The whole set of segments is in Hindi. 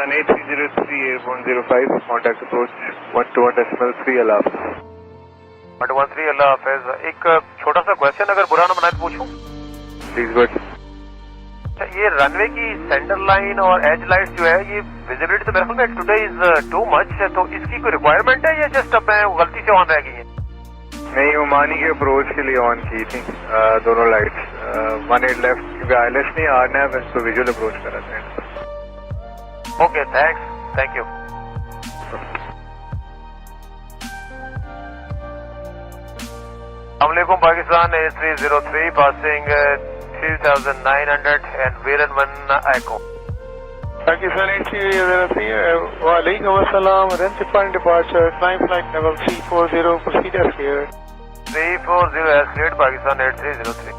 Sunny 303 Airborne 05, contact approach 121.3 अल्लाह हाफ़िज़। 113 अल्लाह हाफिज। एक छोटा सा क्वेश्चन अगर बुरा ना बनाए तो पूछूं? प्लीज बट ये रनवे की सेंटर लाइन और एज लाइट जो है ये विजिबिलिटी तो मेरे ख्याल में टुडे इज टू मच है, तो इसकी कोई रिक्वायरमेंट है या जस्ट अब गलती से ऑन रह गई है? नहीं, ओमानी के अप्रोच के लिए ऑन की थी दोनों लाइट्स 18 लेफ्ट, क्योंकि आईएलएस नहीं आरनैव इसको विजुअल अप्रोच कर रहे थे। Okay thanks, thank you. अस्सलामुअलैकुम Pakistan 8303 passing 3900 and Viran 1 Echo. Pakistan 8303, Walaikum Assalam, Rent departure, climb flight level 340, proceed as cleared. 340 as cleared, Pakistan 8303.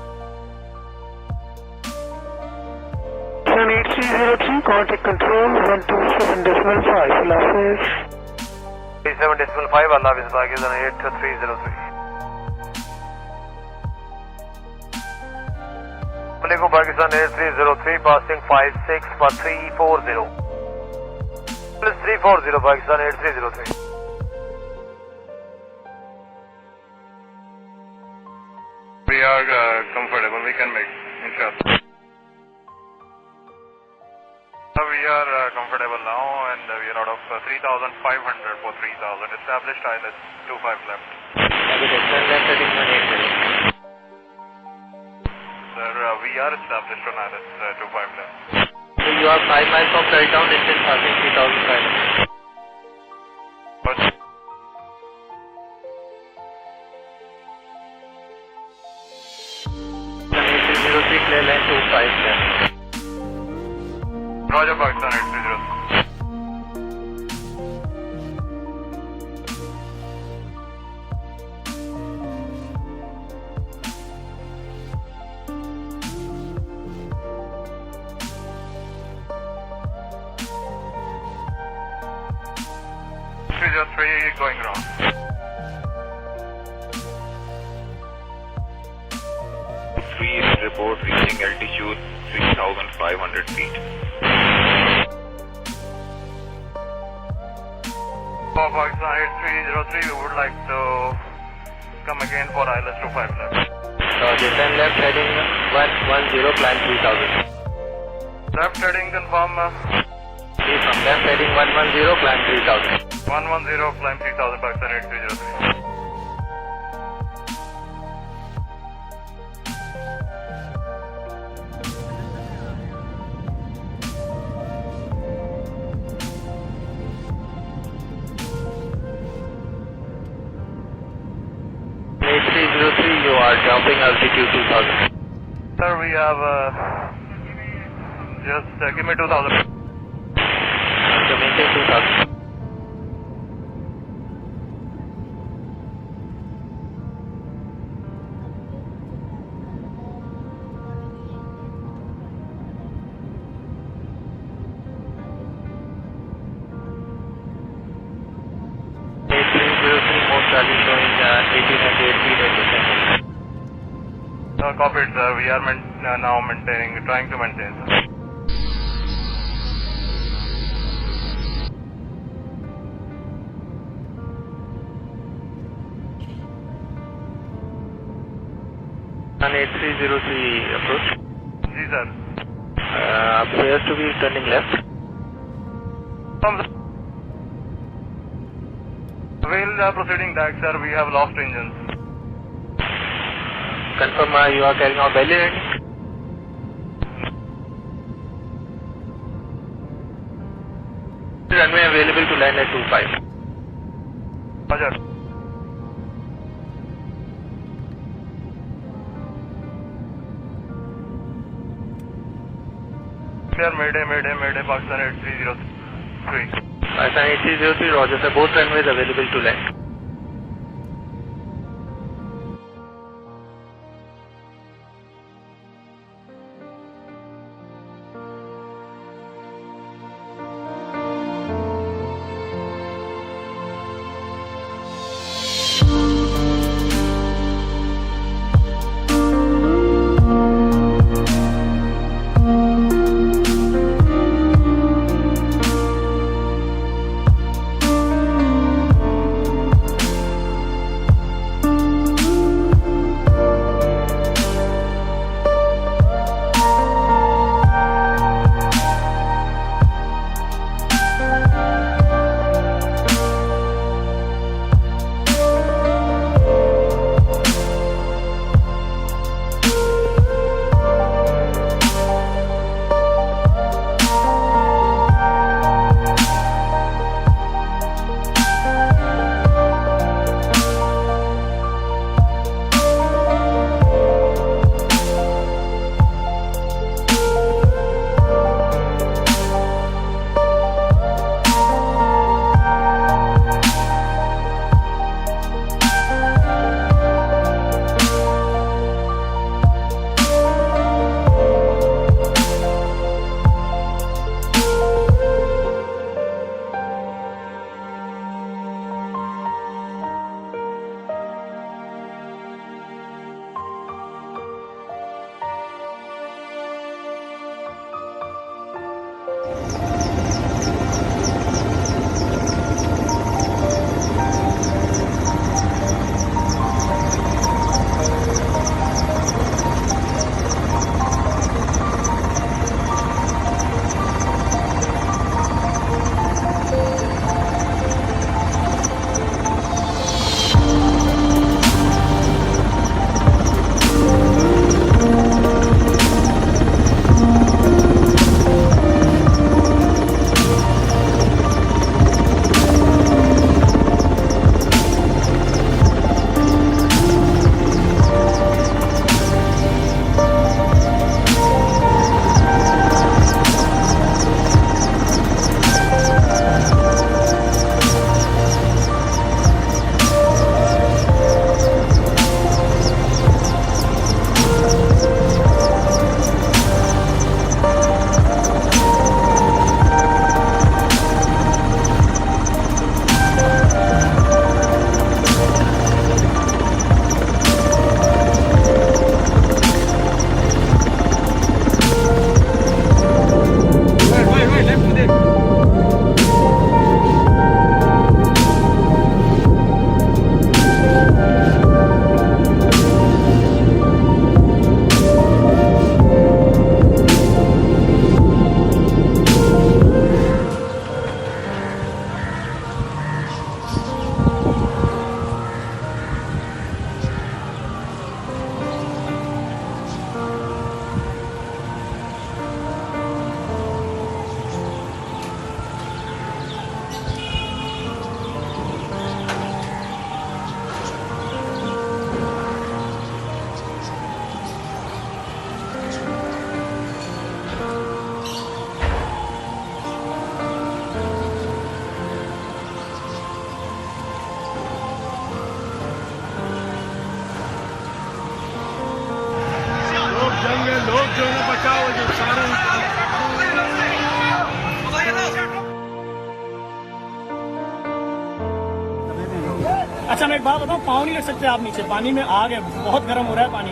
Pakistan 8303, contact control 127.5, Allah Hafiz. 37.5, Allah Hafiz, Pakistan 8303. Assalamualaikum Pakistan 8303 passing 56 for 340 plus 340 Pakistan 8303. We are comfortable, we can make inshallah. We are comfortable now and we are out of 3,500 for 3,000 established ILS 25 left. Sir, we are established on ILS 25 left. So you are 5 miles from Currytown, distance passing 3,500. But 8303 clear line 25 left. Roger Pakistan 8303. Just going wrong. Please report reaching altitude 3,500 feet. For Pakistan 8303, we would like to come again for ILS 25 left. Descend left heading 110, climb 3,000. Left heading confirm. From left heading 110, climb 3,000. 110, climb 3000, Pakistan 8303. You are jumping altitude 2,000. Sir, we have just give me 2000. So maintain 2,000. Most traffic showing 1808 feet at descent. Copied, sir. We are now trying to maintain, sir. An 8303 approach. Ji, sir. Appears to be turning left. While proceeding back, sir, we have lost engines. Confirm you are carrying out belly landing. Runway available to land at 25. Roger. Sir, Mayday, Pakistan 8303. Pakistan 8303, Roger sir. Both runways available to land. लोग जो है बचाओ जो सारे अच्छा मैं एक बात बताऊं, पाँव नहीं रख सकते आप नीचे, पानी में आग है, बहुत गर्म हो रहा है पानी।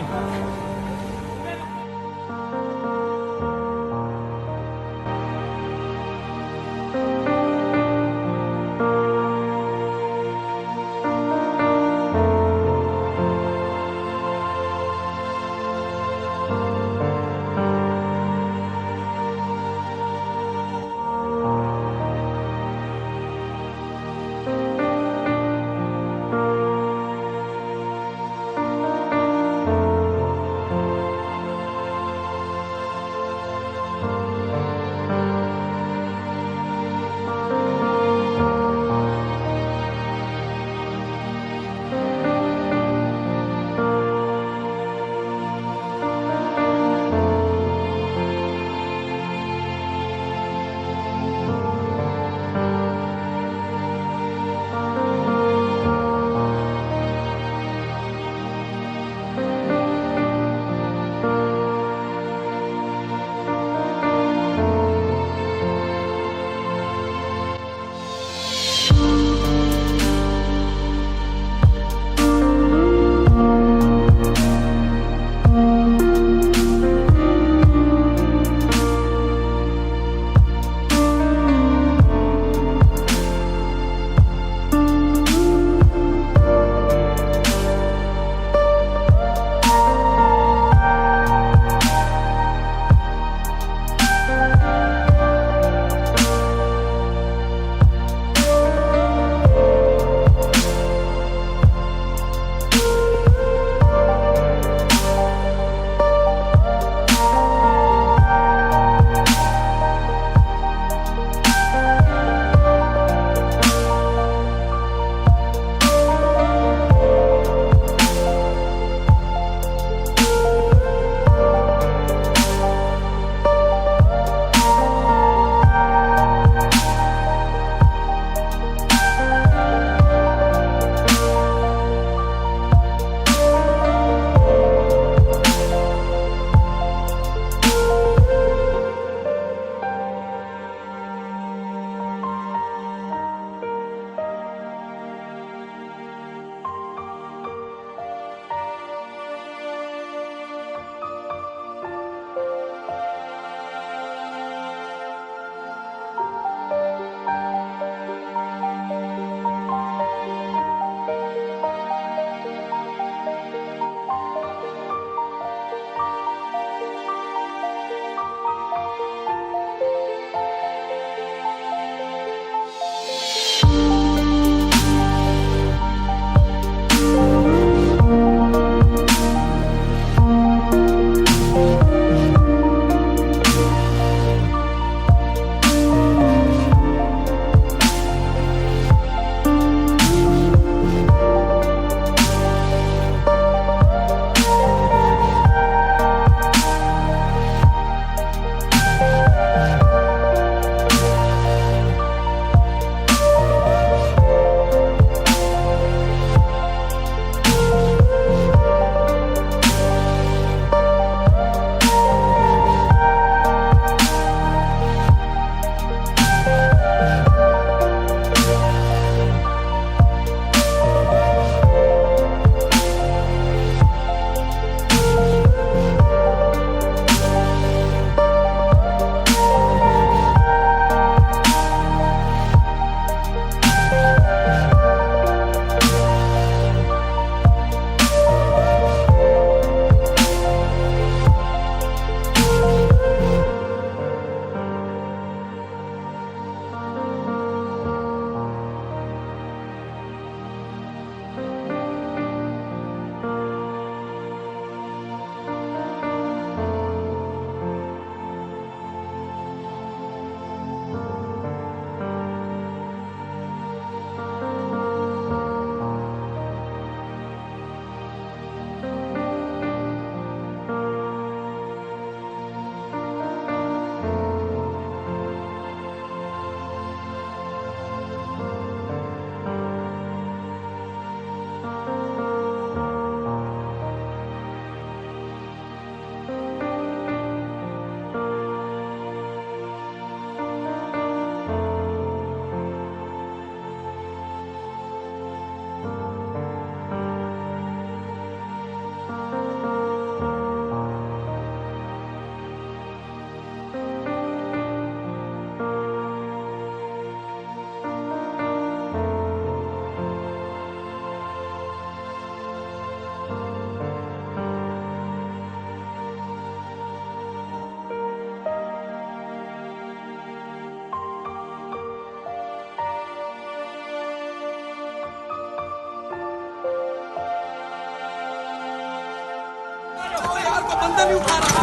अंदर नहीं उठा रहा।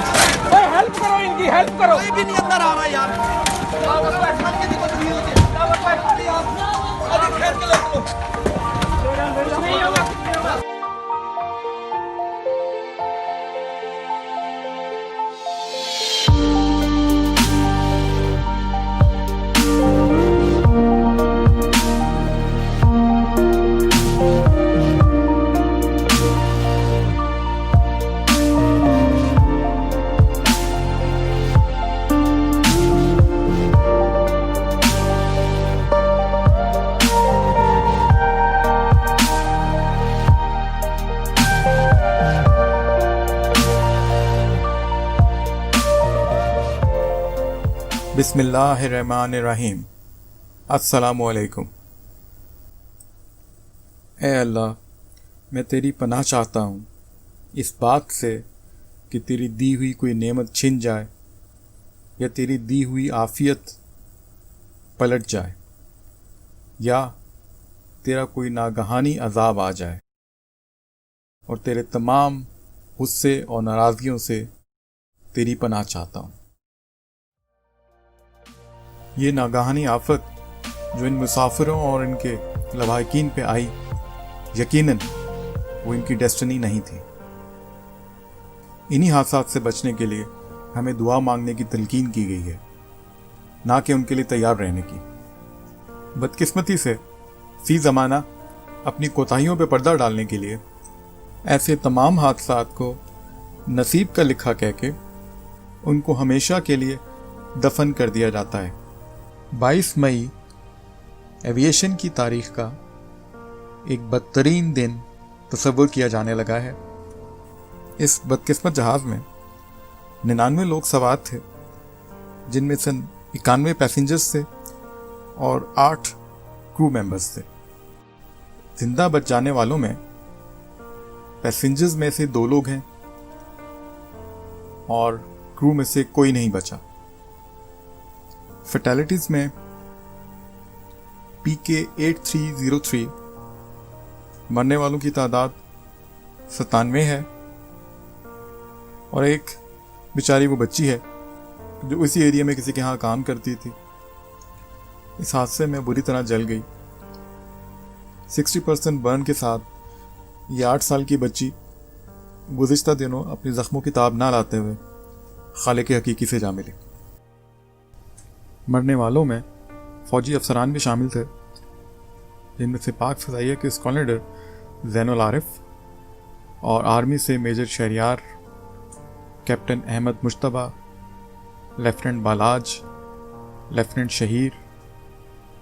ओए हेल्प करो इनकी, हेल्प करो। कोई भी नहीं अंदर आ रहा यार। अभी खेल के ले लो। नहीं होगा। बिस्मिल्लाहिर्रहमानिर्रहीम। अस्सलामुअलैकुम। ए अल्लाह, मैं तेरी पनाह चाहता हूँ इस बात से कि तेरी दी हुई कोई नेमत छिन जाए या तेरी दी हुई आफ़ियत पलट जाए या तेरा कोई नागहानी अज़ाब आ जाए और तेरे तमाम गुस्से और नाराज़गियों से तेरी पनाह चाहता हूँ। ये नागहानी आफत जो इन मुसाफिरों और इनके लवाहिकीन पे आई, यकीनन वो इनकी डेस्टिनी नहीं थी। इन्हीं हादसात से बचने के लिए हमें दुआ मांगने की तलकीन की गई है, ना कि उनके लिए तैयार रहने की। बदकिस्मती से फी ज़माना अपनी कोताहियों पे पर्दा डालने के लिए ऐसे तमाम हादसात को नसीब का लिखा कह के उनको हमेशा के लिए दफन कर दिया जाता है। 22 मई एविएशन की तारीख का एक बदतरीन दिन तस्वुर किया जाने लगा है। इस बदकिस्मत जहाज़ में 99 लोग सवार थे, जिनमें से 91 पैसेंजर्स थे और 8 क्रू मेंबर्स थे। जिंदा बच जाने वालों में पैसेंजर्स में से 2 लोग हैं और क्रू में से कोई नहीं बचा। फैटेलिटीज में PK8303 मरने वालों की तादाद 97 है और एक बेचारी वो बच्ची है जो इसी एरिया में किसी के यहाँ काम करती थी। इस हादसे में बुरी तरह जल गई। 60% बर्न के साथ ये 8 साल की बच्ची गुज़िश्ता दिनों अपने ज़ख्मों की ताब ना लाते हुए खालिक हकीकी से जा मिली। मरने वालों में फ़ौजी अफसरान भी शामिल थे, जिनमें से पाक फ़ज़ाइया के स्क्वाड्रन ज़ैनुल आरिफ और आर्मी से major Shahryar, captain Ahmed Mushtaba, lieutenant Balaj, lieutenant Shahir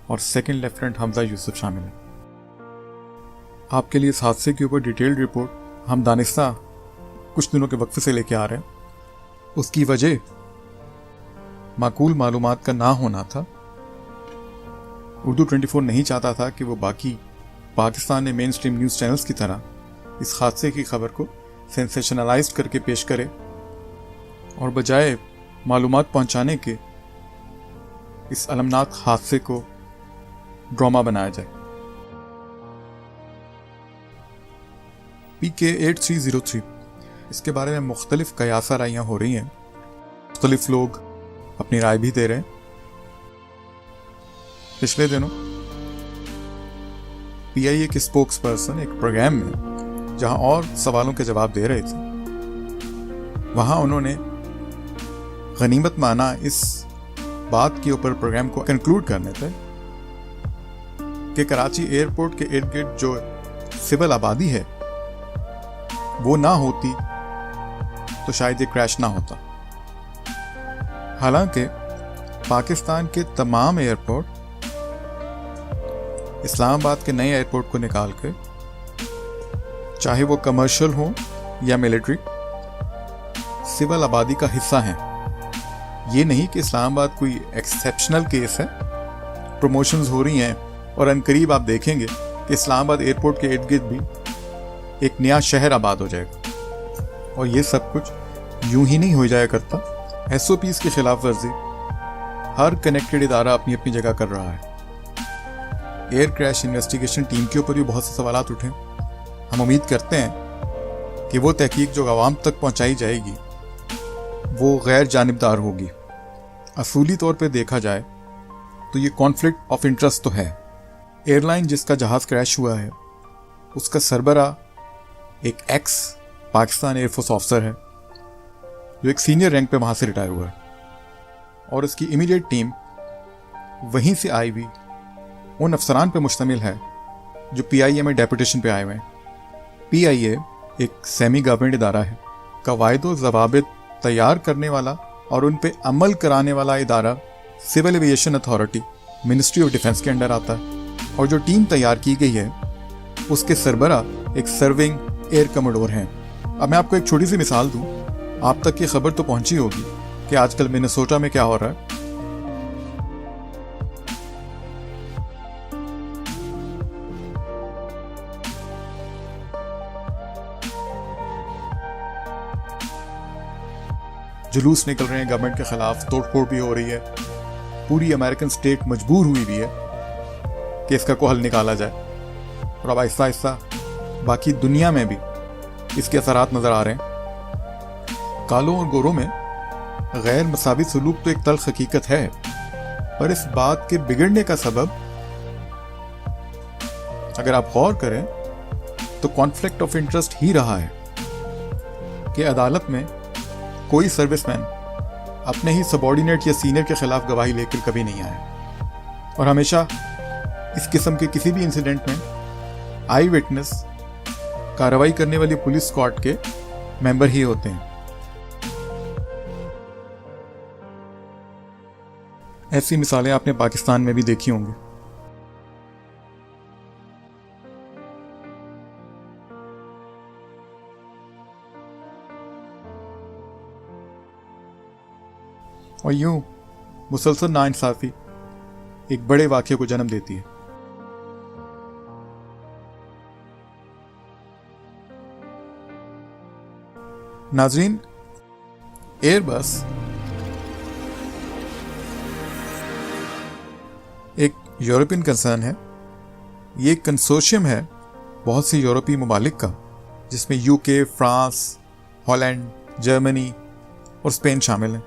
और सेकंड लेफ्टिनेंट हमजा यूसुफ शामिल हैं। आपके लिए इस हादसे के ऊपर डिटेल्ड रिपोर्ट हम दानिस्ता कुछ दिनों के वक्फे से लेके आ रहे हैं। उसकी वजह माकूल मालूमात का ना होना था। उर्दू 24 नहीं चाहता था कि वो बाकी पाकिस्तान ने मेन स्ट्रीम न्यूज़ चैनल्स की तरह इस हादसे की खबर को सेंसेशनलाइज करके पेश करे और बजाय मालूमात पहुंचाने के इस अलमनाक हादसे को ड्रामा बनाया जाए। PK8303 इसके बारे में मुख्तलिफ कयासा राइयाँ हो रही हैं, मुख्तलिफ लोग अपनी राय भी दे रहे हैं। पिछले दिनों PIA के स्पोक्स पर्सन एक प्रोग्राम में जहां और सवालों के जवाब दे रहे थे, वहां उन्होंने गनीमत माना इस बात के ऊपर प्रोग्राम को कंक्लूड करने थे कि कराची एयरपोर्ट के इर्द गिर्द जो सिविल आबादी है वो ना होती तो शायद ये क्रैश ना होता। हालांकि पाकिस्तान के तमाम एयरपोर्ट इस्लामाबाद के नए एयरपोर्ट को निकाल के, चाहे वो कमर्शियल हो या मिलिट्री, सिविल आबादी का हिस्सा हैं। ये नहीं कि इस्लामाबाद कोई एक्सेप्शनल केस है। प्रमोशंस हो रही हैं और अनकरीब आप देखेंगे कि इस्लामाबाद एयरपोर्ट के इर्द गिर्द भी एक नया शहर आबाद हो जाएगा। और ये सब कुछ यूं ही नहीं हो जाया करता। SOPs की खिलाफ वर्जी हर कनेक्टेड इदारा अपनी अपनी जगह कर रहा है। एयर क्रैश इन्वेस्टिगेशन टीम के ऊपर भी बहुत से सवालात उठे। हम उम्मीद करते हैं कि वो तहकीक जो आवाम तक पहुंचाई जाएगी वो गैर जानिबदार होगी। असूली तौर पे देखा जाए तो ये कॉन्फ्लिक्ट ऑफ इंटरेस्ट तो है। एयरलाइन जिसका जहाज़ क्रैश हुआ है उसका सरबरा एक एक्स पाकिस्तान एयरफोर्स ऑफिसर है जो एक सीनियर रैंक पे वहाँ से रिटायर हुआ है, और उसकी इमीडिएट टीम वहीं से आई हुई उन अफसरान पे मुश्तमिल है जो PIA में डेपुटेशन पे आए हुए हैं। PIA एक सेमी गवर्नमेंट इदारा है, कवायदो ज़वाबित तैयार करने वाला और उन पे अमल कराने वाला इदारा civil aviation authority ministry of defence के अंडर आता है, और जो टीम तैयार की गई है उसके सरबरा एक सर्विंग एयर कमोडोर हैं। अब मैं आपको एक छोटी सी मिसाल दूं, आप तक ये खबर तो पहुंची होगी कि आजकल मिनेसोटा में क्या हो रहा है। जुलूस निकल रहे हैं गवर्नमेंट के खिलाफ, तोड़फोड़ भी हो रही है, पूरी अमेरिकन स्टेट मजबूर हुई भी है कि इसका कोई हल निकाला जाए, और अब आहिस्ता आहिस्ता बाकी दुनिया में भी इसके असरात नजर आ रहे हैं। कालों और गोरों में गैर मसावी सलूक तो एक तल्ख हकीकत है, पर इस बात के बिगड़ने का सबब अगर आप गौर करें तो कॉन्फ्लिक्ट ऑफ इंटरेस्ट ही रहा है कि अदालत में कोई सर्विसमैन अपने ही सबॉर्डिनेट या सीनियर के खिलाफ गवाही लेकर कभी नहीं आया, और हमेशा इस किस्म के किसी भी इंसिडेंट में आई विटनेस कार्रवाई करने वाली पुलिस स्क्वाड के मेंबर ही होते हैं। ऐसी मिसालें आपने पाकिस्तान में भी देखी होंगी। और यूं मुसलसल नाइंसाफी एक बड़े वाक़े को जन्म देती है। नाजरीन, एयरबस एक यूरोपियन कंसर्न है। ये एक कंसोर्शियम है बहुत सी यूरोपीय ममालिक का, जिसमें UK, फ्रांस, हॉलैंड, जर्मनी और स्पेन शामिल हैं।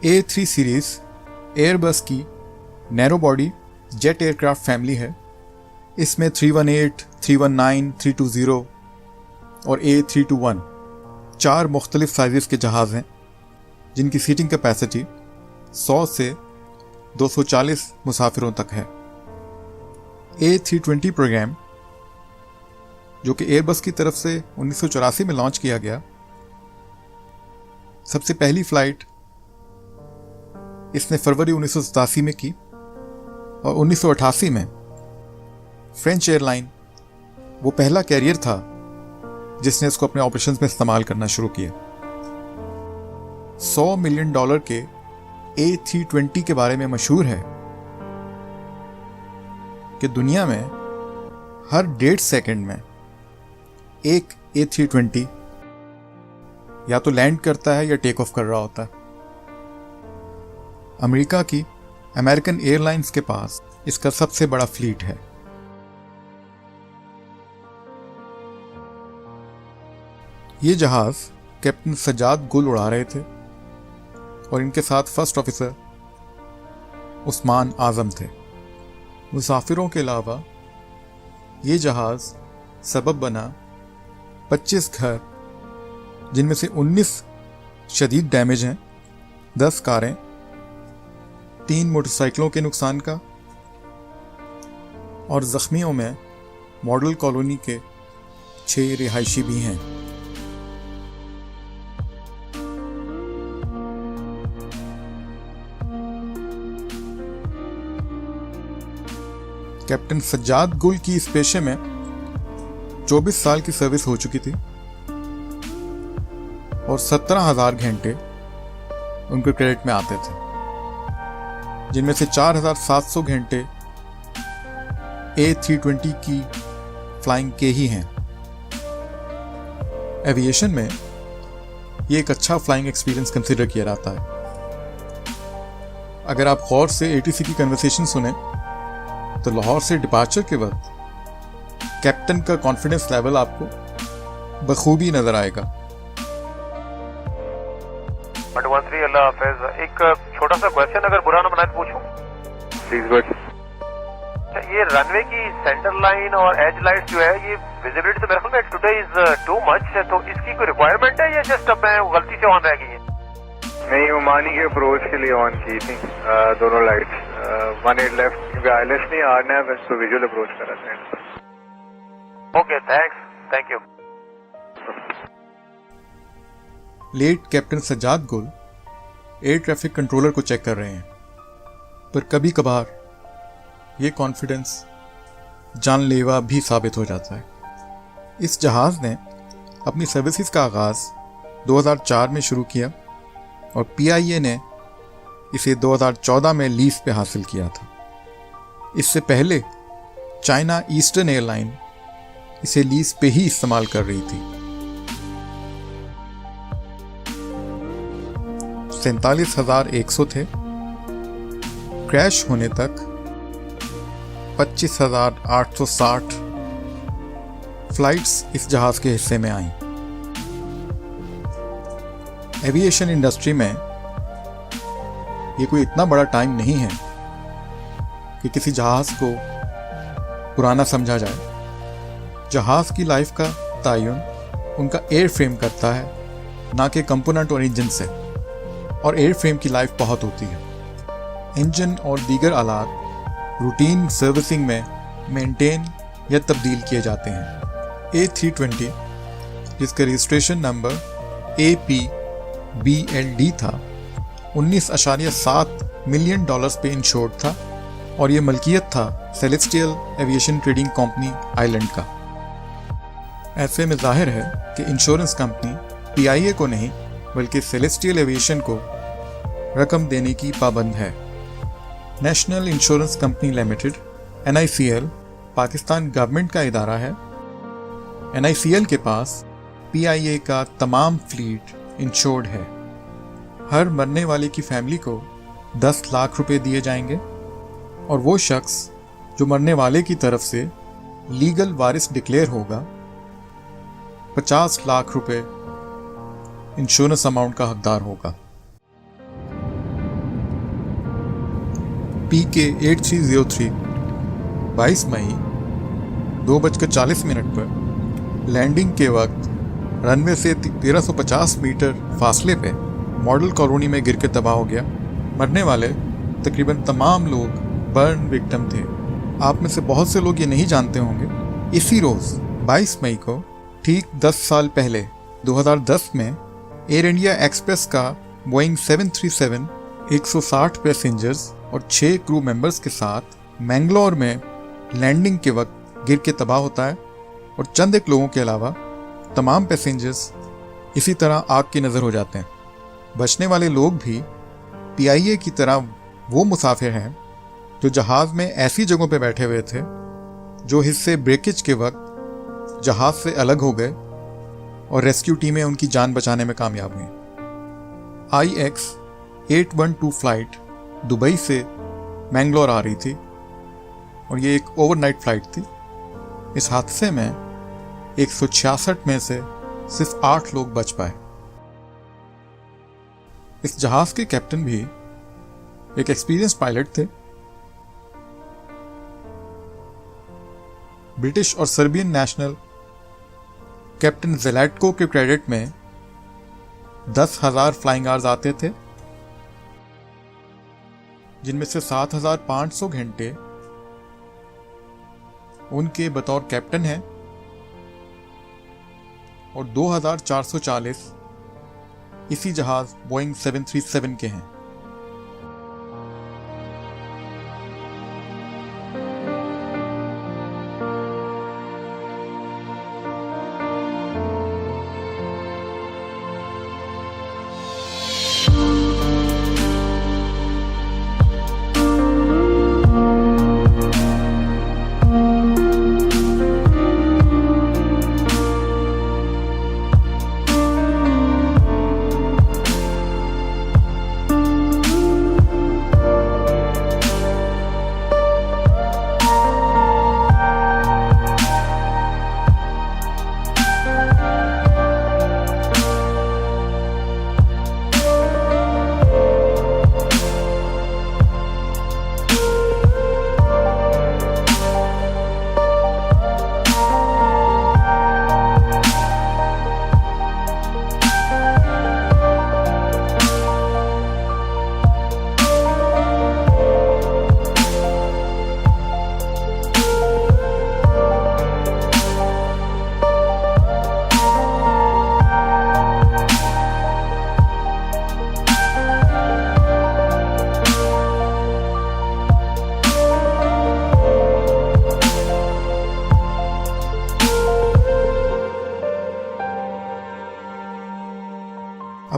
A3 सीरीज एयरबस की narrow body jet aircraft family है। इसमें 318, 319, 320 और A321 4 मुख्तलिफ साइज़ के जहाज़ हैं, जिनकी सीटिंग कैपेसिटी 100 से 240 मुसाफिरों तक है। A320 प्रोग्राम, जो कि एयरबस की तरफ से 1984 में लॉन्च किया गया, सबसे पहली फ्लाइट इसने फरवरी 1987 में की, और 1988 में फ्रेंच एयरलाइन वो पहला कैरियर था जिसने इसको अपने ऑपरेशंस में इस्तेमाल करना शुरू किया। $100 मिलियन के A320 के बारे में मशहूर है कि दुनिया में हर 1.5 सेकंड में एक A320 या तो लैंड करता है या टेक ऑफ कर रहा होता है। अमेरिका की अमेरिकन एयरलाइंस के पास इसका सबसे बड़ा फ्लीट है। ये जहाज कैप्टन सज्जाद गुल उड़ा रहे थे, और इनके साथ फर्स्ट ऑफिसर उस्मान आजम थे। मुसाफिरों के अलावा ये जहाज सबब बना 25 घर, जिनमें से 19 शदीद डैमेज हैं, 10 कारें, 3 मोटरसाइकिलों के नुकसान का, और जख्मियों में मॉडल कॉलोनी के 6 रिहायशी भी हैं। कैप्टन सज्जाद गुल की इस पेशे में 24 साल की सर्विस हो चुकी थी, और 17,000 घंटे उनके क्रेडिट में आते थे, जिनमें से 4,700 घंटे A320 की फ्लाइंग के ही हैं। एविएशन में ये एक अच्छा फ्लाइंग एक्सपीरियंस कंसिडर किया जाता है। अगर आप गौर से ATC की कन्वर्सेशन सुने तो लाहौर से डिपार्चर के वक्त कैप्टन का कॉन्फिडेंस लेवल आपको बखूबी नजर आएगा। 113 अल्लाह हाफिज। एक छोटा सा क्वेश्चन अगर बुरा ना बनाए तो पूछूं? Please good. ये रनवे की सेंटर लाइन और एज लाइट जो है ये विजिबिलिटी तो मेरे ख्याल में टुडे इज टू मच, तो इसकी कोई रिक्वायरमेंट है या जस्ट अब मैं गलती से ऑन रह गई है? नहीं, ओमानी के अप्रोच के लिए ऑन की थी दोनों लाइट्स। 18 लेफ्ट क्योंकि आईएलएस नहीं आरनैव इसको विजुअल अप्रोच करा था। Okay thanks, thank you. Late captain Sajjad Gul air traffic controller को चेक कर रहे हैं, पर कभी कभार ये कॉन्फिडेंस जानलेवा भी साबित हो जाता है। इस जहाज़ ने अपनी सर्विसेज का आगाज़ 2004 में शुरू किया और पीआईए ने इसे 2014 में लीज पे हासिल किया था। इससे पहले चाइना ईस्टर्न एयरलाइन इसे लीज पे ही इस्तेमाल कर रही थी। 47,100 थे। क्रैश होने तक 25,860 फ्लाइट्स इस जहाज के हिस्से में आईं। एविएशन इंडस्ट्री में ये कोई इतना बड़ा टाइम नहीं है कि किसी जहाज को पुराना समझा जाए। जहाज की लाइफ का तयन उनका एयर फ्रेम करता है, ना कि कंपोनेंट और इंजन से, और एयर फ्रेम की लाइफ बहुत होती है। इंजन और दीगर आलात रूटीन सर्विसिंग में मेंटेन या तब्दील किए जाते हैं। A320 जिसका रजिस्ट्रेशन नंबर APBLD था 19.7 मिलियन डॉलर्स पे इंश्योर्ड था और ये मलकियत था celestial aviation trading company island का। ऐसे में जाहिर है कि इंश्योरेंस कंपनी पीआईए को नहीं बल्कि सेलेस्टियल एविएशन को रकम देने की पाबंद है। National insurance company limited NICL Pakistan government का इदारा है। NICL के पास पीआईए का तमाम फ्लीट इंश्योर्ड है। हर मरने वाले की फैमिली को 10 लाख रुपए दिए जाएंगे और वो शख्स जो मरने वाले की तरफ से लीगल वारिस डिक्लेयर होगा 50 लाख रुपए इंश्योरेंस अमाउंट का हकदार होगा। PK 8303 22 मई 2:40 पर लैंडिंग के वक्त रनवे से 1350 मीटर फासले पे मॉडल कॉलोनी में गिर के तबाह हो गया। मरने वाले तकरीबन तमाम लोग बर्न विक्टिम थे। आप में से बहुत से लोग ये नहीं जानते होंगे, इसी रोज़ 22 मई को ठीक 10 साल पहले 2010 में एयर इंडिया एक्सप्रेस का बोइंग 737 160 पैसेंजर्स और 6 क्रू मेंबर्स के साथ मैंगलोर में लैंडिंग के वक्त गिर के तबाह होता है और चंद एक लोगों के अलावा तमाम पैसेंजर्स इसी तरह आग की नज़र हो जाते हैं। बचने वाले लोग भी पीआईए की तरह वो मुसाफिर हैं जो जहाज़ में ऐसी जगहों पर बैठे हुए थे जो हिस्से ब्रेकेज के वक्त जहाज़ से अलग हो गए और रेस्क्यू टीमें उनकी जान बचाने में कामयाब हुई। IX 812 फ्लाइट दुबई से मैंगलोर आ रही थी और ये एक ओवरनाइट फ्लाइट थी। इस हादसे में 166 में से सिर्फ 8 लोग बच पाए। इस जहाज के कैप्टन भी एक एक्सपीरियंस पायलट थे। ब्रिटिश और सर्बियन नेशनल कैप्टन ज़ेलेटको के क्रेडिट में 10,000 फ्लाइंग आवर्स आते थे, जिनमें से 7,500 घंटे उनके बतौर कैप्टन हैं और 2,440 इसी जहाज बोइंग 737 के हैं।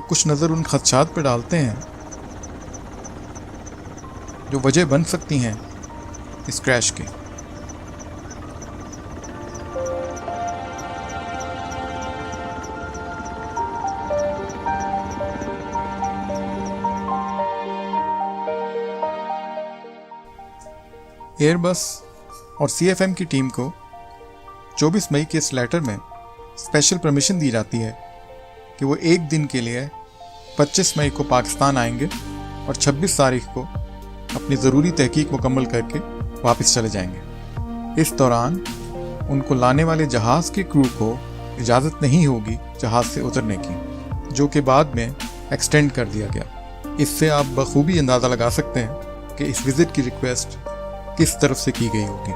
अब कुछ नज़र उन खदशात पर डालते हैं जो वजह बन सकती हैं इस क्रैश के। एयरबस और सीएफएम की टीम को 24 मई के इस लेटर में स्पेशल परमिशन दी जाती है कि वो एक दिन के लिए 25 मई को पाकिस्तान आएंगे और 26 तारीख को अपनी ज़रूरी तहकीक मुकम्मल करके वापस चले जाएंगे। इस दौरान उनको लाने वाले जहाज़ के क्रू को इजाज़त नहीं होगी जहाज़ से उतरने की, जो कि बाद में एक्सटेंड कर दिया गया। इससे आप बखूबी अंदाज़ा लगा सकते हैं कि इस विज़िट की रिक्वेस्ट किस तरफ से की गई होगी।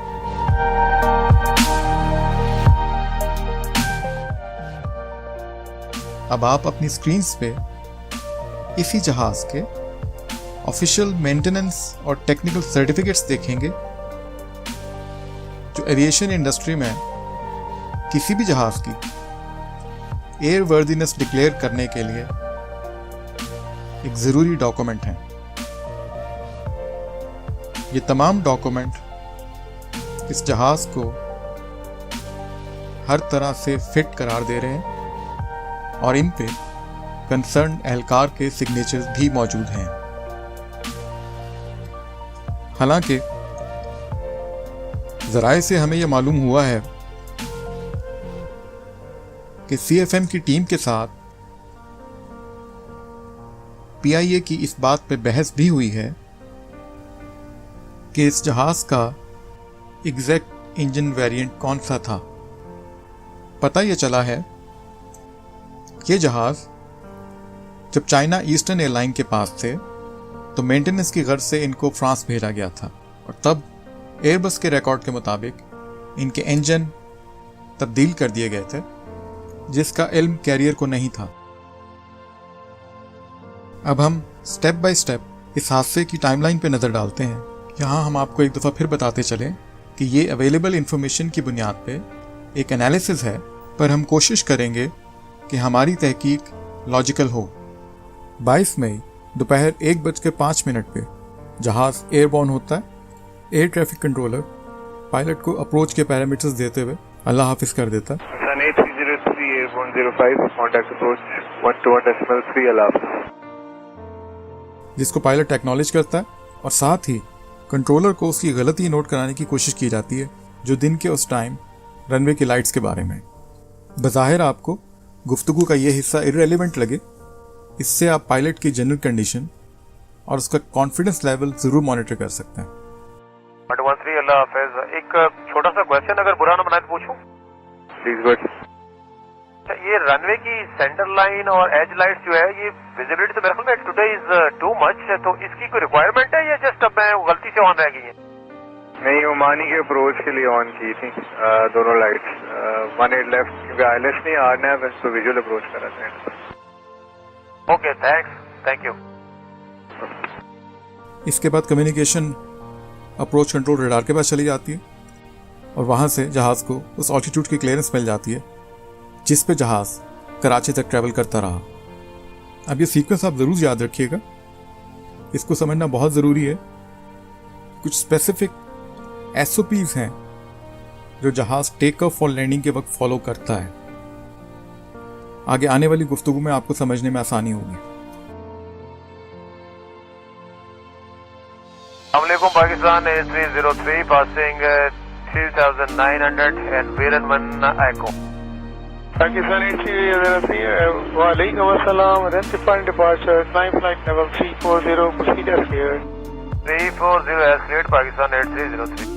अब आप अपनी स्क्रीन्स पे इसी जहाज के ऑफिशियल मेंटेनेंस और टेक्निकल सर्टिफिकेट्स देखेंगे जो एविएशन इंडस्ट्री में किसी भी जहाज की एयर वर्दीनेस डिक्लेयर करने के लिए एक ज़रूरी डॉक्यूमेंट है। ये तमाम डॉक्यूमेंट इस जहाज को हर तरह से फिट करार दे रहे हैं और इन पे कंसर्न एहलकार के सिग्नेचर्स भी मौजूद हैं। हालांकि ज़राए से हमें यह मालूम हुआ है कि सीएफएम की टीम के साथ पीआईए की इस बात पे बहस भी हुई है कि इस जहाज का एग्जैक्ट इंजन वेरिएंट कौन सा था। पता यह चला है कि जहाज जब चाइना ईस्टर्न एयरलाइन के पास थे तो मेंटेनेंस की गर्ज से इनको फ्रांस भेजा गया था और तब एयरबस के रिकॉर्ड के मुताबिक इनके इंजन तब्दील कर दिए गए थे जिसका इल्म कैरियर को नहीं था। अब हम स्टेप बाय स्टेप इस हादसे की टाइमलाइन पे नज़र डालते हैं। यहाँ हम आपको एक दफ़ा फिर बताते चलें कि ये अवेलेबल इंफॉर्मेशन की बुनियाद पे एक एनालिसिस है, पर हम कोशिश करेंगे कि हमारी तहकीक लॉजिकल हो। 22 मई दोपहर 1:05 पे जहाज़ एयरबॉर्न होता है। एयर ट्रैफिक कंट्रोलर पायलट को अप्रोच के पैरामीटर्स देते हुए अल्लाह हाफिज कर देता है। Sun 8303 Airborne 05, contact approach 121.3 अलाफ, जिसको पायलट एक्नॉलेज करता है और साथ ही कंट्रोलर को उसकी गलती नोट कराने की कोशिश की जाती है जो दिन के उस टाइम रनवे की लाइट्स के बारे में। बज़ाहिर आपको गुफ्तगू का ये हिस्सा इररेलेवेंट लगे, इससे आप पायलट की जनरल कंडीशन और उसका कॉन्फिडेंस लेवल जरूर मॉनिटर कर सकते हैं। 113 अल्लाह हाफिज। एक छोटा सा क्वेश्चन अगर बुरा ना बनाए तो पूछूं? प्लीज बट ये रनवे की सेंटर लाइन और एज लाइट्स जो है ये विजिबिलिटी तो मेरे ख्याल में टुडे इज टू मच, तो इसकी कोई रिक्वायरमेंट है या जस्ट अब मैं गलती से ऑन रह गई है? नहीं, ओमानी के अप्रोच के लिए ऑन की थी दोनों लाइट्स। 18 लेफ्ट क्योंकि आईएलएस नहीं आरनैव इसको विजुअल अप्रोच करा था। Okay, thank you. इसके बाद कम्युनिकेशन अप्रोच कंट्रोल रडार के पास चली जाती है और वहाँ से जहाज़ को उस ऑल्टीट्यूड की क्लियरेंस मिल जाती है जिस पे जहाज़ कराची तक ट्रैवल करता रहा। अब ये सीक्वेंस आप ज़रूर याद रखिएगा, इसको समझना बहुत ज़रूरी है। कुछ स्पेसिफिक SOPs हैं जो जहाज़ टेक ऑफ और लैंडिंग के वक्त फॉलो करता है। आगे आने वाली गुफ्तगू में आपको समझने में आसानी होगी। अस्सलामुअलैकुम, Pakistan A303 passing 3900 and Viran 1 Echo. Pakistan A303, Walaikum Assalam, then departing departure, climb flight level 340, proceed as cleared. 340 as cleared, Pakistan A303.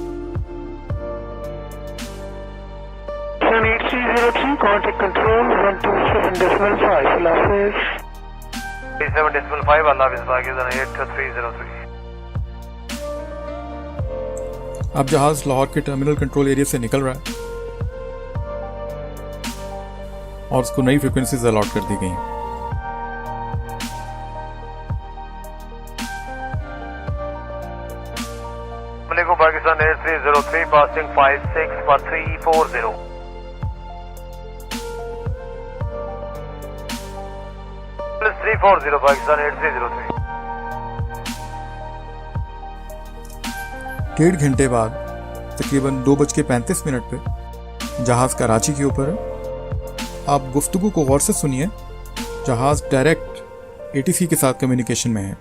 Pakistan A303, contact control 127.5, Hafiz. 37.5 Allah is Pakistan A303. अब जहाज़ लाहौर के टर्मिनल कंट्रोल एरिया से निकल रहा है और उसको नई फ्रीक्वेंसीज अलॉट कर दी गई हैं। अस्सलामुअलैकुम, Pakistan A303 passing 56 for 340. +3 3405 Pakistan 8303. 1.5 घंटे बाद तकरीबन 2:35 पे जहाज़ कराची के ऊपर है। आप गुफ्तगू को गौर से सुनिए। जहाज़ डायरेक्ट ATC के साथ कम्युनिकेशन में है।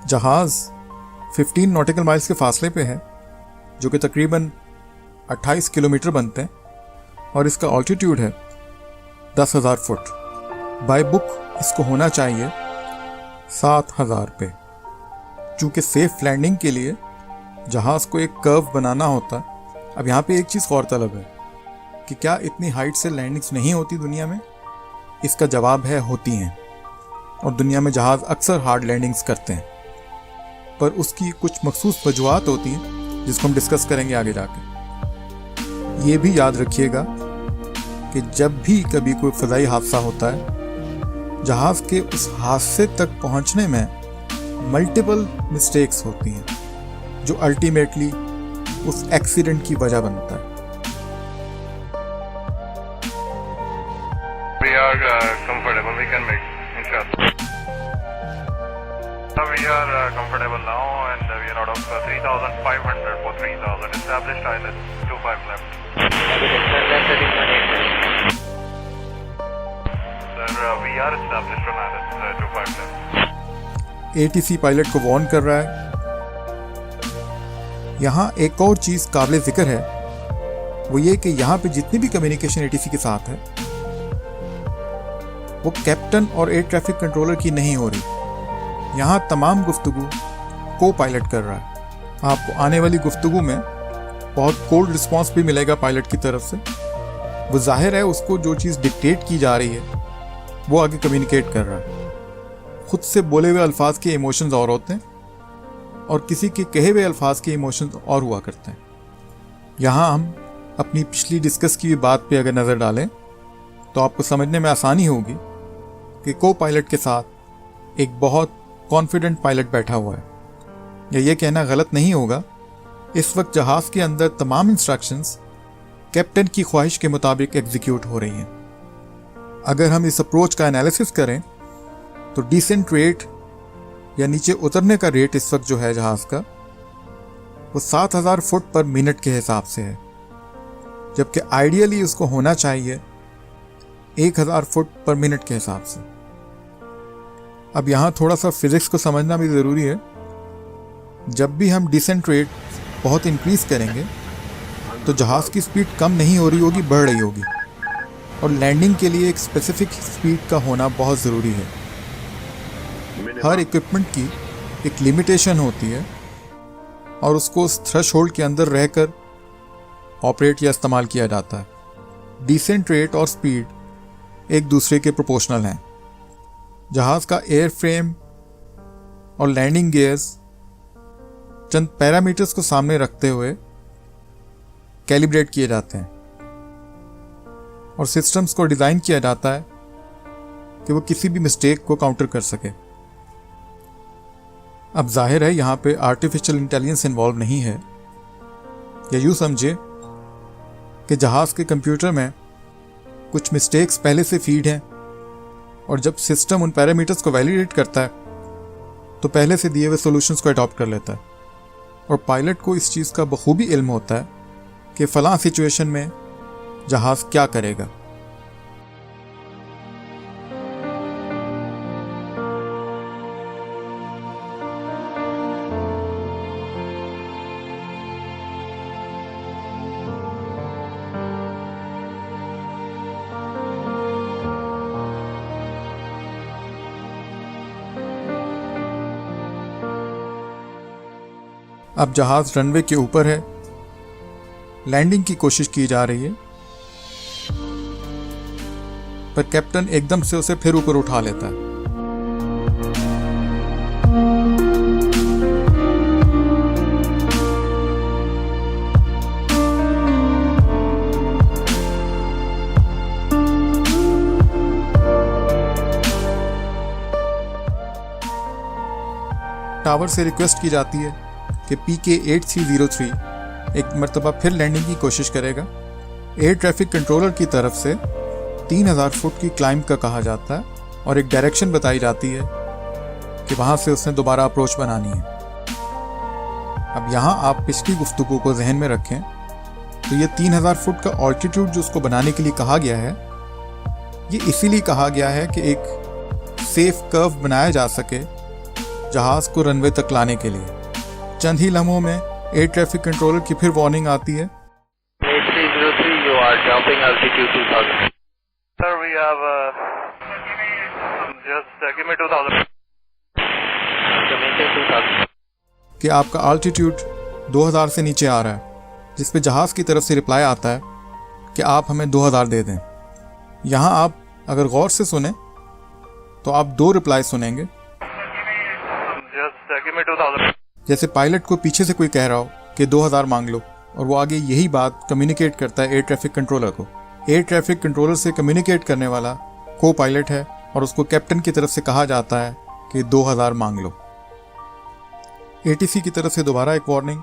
जहाज़ 15 नॉटिकल माइल्स के फासले पे है, जो कि तकरीबन 28 किलोमीटर बनते हैं, और इसका ऑल्टीट्यूड है 10,000 फुट। बाय बुक इसको होना चाहिए 7,000 पे। चूँकि सेफ लैंडिंग के लिए जहाज़ को एक कर्व बनाना होता है। अब यहाँ पे एक चीज़ गौरतलब है कि क्या इतनी हाइट से लैंडिंग्स नहीं होती दुनिया में? इसका जवाब है होती हैं, और दुनिया में जहाज़ अक्सर हार्ड लैंडिंग्स करते हैं, पर उसकी कुछ मखसूस वजूहात होती हैं जिसको हम डिस्कस करेंगे आगे जाके। ये भी याद रखिएगा कि जब भी कभी कोई फ़ज़ाई हादसा होता है, जहाज़ के उस हादसे तक पहुंचने में मल्टीपल मिस्टेक्स होती हैं, जो अल्टीमेटली उस एक्सीडेंट की वजह बनता है। We are comfortable. We can make inshallah. We are comfortable now, and we are out of 3,500 for 3,000. Established ILS 25 left. Sir, we are established on ILS 25 left. ATC pilot को वार्न कर रहा है। यहाँ एक और चीज़ काबिल ज़िक्र है, वो ये कि यहाँ पे जितनी भी कम्युनिकेशन ATC के साथ है, वो कैप्टन और एयर ट्रैफिक कंट्रोलर की नहीं हो रही। यहाँ तमाम गुफ्तगू को पायलट कर रहा है। आपको आने वाली गुफ्तगू में बहुत कोल्ड रिस्पांस भी मिलेगा पायलट की तरफ से। वो जाहिर है उसको जो चीज़ डिक्टेट की जा रही है वो आगे कम्युनिकेट कर रहा है। खुद से बोले हुए अल्फाज के इमोशंस और होते हैं, और किसी के कहे हुए अल्फाज के इमोशंस और हुआ करते हैं। यहाँ हम अपनी पिछली डिस्कस की हुई बात पे अगर नज़र डालें तो आपको समझने में आसानी होगी कि को पायलट के साथ एक बहुत कॉन्फिडेंट पायलट बैठा हुआ है। या ये कहना गलत नहीं होगा, इस वक्त जहाज़ के अंदर तमाम इंस्ट्रक्शंस कैप्टन की ख्वाहिश के मुताबिक एग्जीक्यूट हो रही हैं। अगर हम इस अप्रोच का एनालिसिस करें तो डिसेंट रेट या नीचे उतरने का रेट इस वक्त जो है जहाज़ का, वो 7,000 फुट पर मिनट के हिसाब से है, जबकि आइडियली उसको होना चाहिए 1,000 फुट पर मिनट के हिसाब से। अब यहाँ थोड़ा सा फिजिक्स को समझना भी ज़रूरी है। जब भी हम डिसेंट रेट बहुत इंक्रीज़ करेंगे तो जहाज़ की स्पीड कम नहीं हो रही होगी, बढ़ रही होगी, और लैंडिंग के लिए एक स्पेसिफिक स्पीड का होना बहुत ज़रूरी है। हर इक्विपमेंट की एक लिमिटेशन होती है, और उसको उस थ्रेशोल्ड के अंदर रहकर ऑपरेट या इस्तेमाल किया जाता है। डिसेंट रेट और स्पीड एक दूसरे के प्रोपोर्शनल हैं। जहाज़ का एयर फ्रेम और लैंडिंग गियर्स चंद पैरामीटर्स को सामने रखते हुए कैलिब्रेट किए जाते हैं, और सिस्टम्स को डिज़ाइन किया जाता है कि वो किसी भी मिस्टेक को काउंटर कर सके। अब जाहिर है यहाँ पे आर्टिफिशियल इंटेलिजेंस इन्वॉल्व नहीं है, या यूँ समझे कि जहाज़ के कंप्यूटर में कुछ मिस्टेक्स पहले से फीड हैं, और जब सिस्टम उन पैरामीटर्स को वैलिडेट करता है तो पहले से दिए हुए सॉल्यूशंस को अडॉप्ट कर लेता है, और पायलट को इस चीज़ का बखूबी इल्म होता है कि फ़लाँ सिचुएशन में जहाज़ क्या करेगा। अब जहाज़ रनवे के ऊपर है, लैंडिंग की कोशिश की जा रही है, पर कैप्टन एकदम से उसे फिर ऊपर उठा लेता है। टावर से रिक्वेस्ट की जाती है कि PK-8303 एक मरतबा फिर लैंडिंग की कोशिश करेगा। एयर ट्रैफिक कंट्रोलर की तरफ से 3,000 फुट की क्लाइंब का कहा जाता है, और एक डायरेक्शन बताई जाती है कि वहाँ से उसने दोबारा अप्रोच बनानी है। अब यहाँ आप पिछली गुफ्तगू को जहन में रखें तो ये 3000 फुट का ऑल्टीट्यूड जो उसको बनाने के लिए कहा गया है, ये इसीलिए कहा गया है कि एक सेफ कर्व बनाया जा सके जहाज़ को रनवे तक लाने के लिए। चंद ही लम्हों में एयर ट्रैफिक कंट्रोलर की फिर वार्निंग आती है। 8303, you are jumping altitude 2000. Sir, we have just give me 2000. So maintain 2000. कि आपका आल्टीट्यूड 2000 से नीचे आ रहा है, जिस पे जहाज़ की तरफ से रिप्लाई आता है कि आप हमें 2000 दे दें। यहाँ आप अगर गौर से सुने तो आप 2 रिप्लाई सुनेंगे। Just give me 2000. जैसे पायलट को पीछे से कोई कह रहा हो कि 2000 मांग लो, और वो आगे यही बात कम्युनिकेट करता है एयर ट्रैफिक कंट्रोलर को। एयर ट्रैफिक कंट्रोलर से कम्युनिकेट करने वाला को पायलट है और उसको कैप्टन की तरफ से कहा जाता है कि 2000 मांग लो। ATC की तरफ से दोबारा एक वार्निंग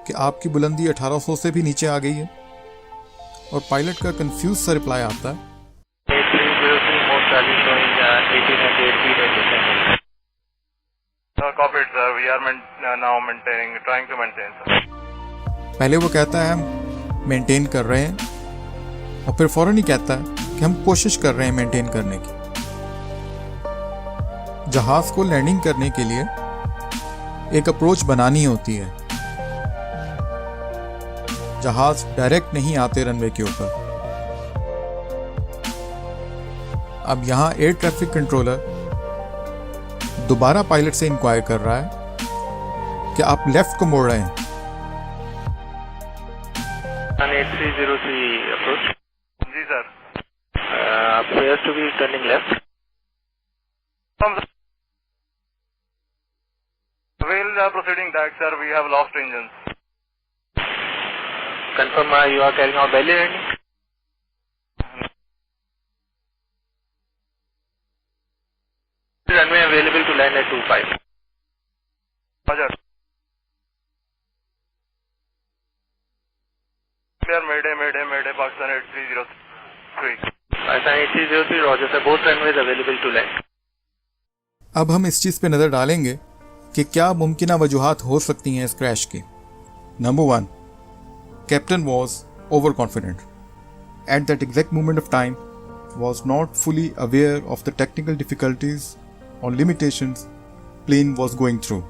कि आपकी बुलंदी 1800 से भी नीचे आ गई है, और पायलट का कंफ्यूज सा रिप्लाई आता है। 8303, most charlie showing 1808 feet at descent. Copied, sir. We are now maintaining, trying to maintain, sir. पहले वो कहता है हम मेंटेन कर रहे हैं, और फिर फौरन ही कहता है कि हम कोशिश कर रहे हैं मेंटेन करने की। जहाज को लैंडिंग करने के लिए एक अप्रोच बनानी होती है। जहाज डायरेक्ट नहीं आते रनवे के ऊपर। अब यहां एयर ट्रैफिक कंट्रोलर दोबारा पायलट से इंक्वायर कर रहा है कि आप लेफ्ट को मोड़ रहे हैं। 8303 approach. Ji sir. Appears to be turning left. We'll proceeding back, sir. We have lost engines. Confirm you are carrying out belly landing. Runway available to land at 25. Roger. Sir, Mayday, Pakistan 8303. Pakistan 8303, Roger sir. Both runways available to land. अब हम इस चीज़ पे नज़र डालेंगे कि क्या मुमकिना वजूहात हो सकती हैं इस क्रैश की। Number 1, captain was over confident at that exact moment of time, was not fully aware of the technical difficulties और limitations plane was going through.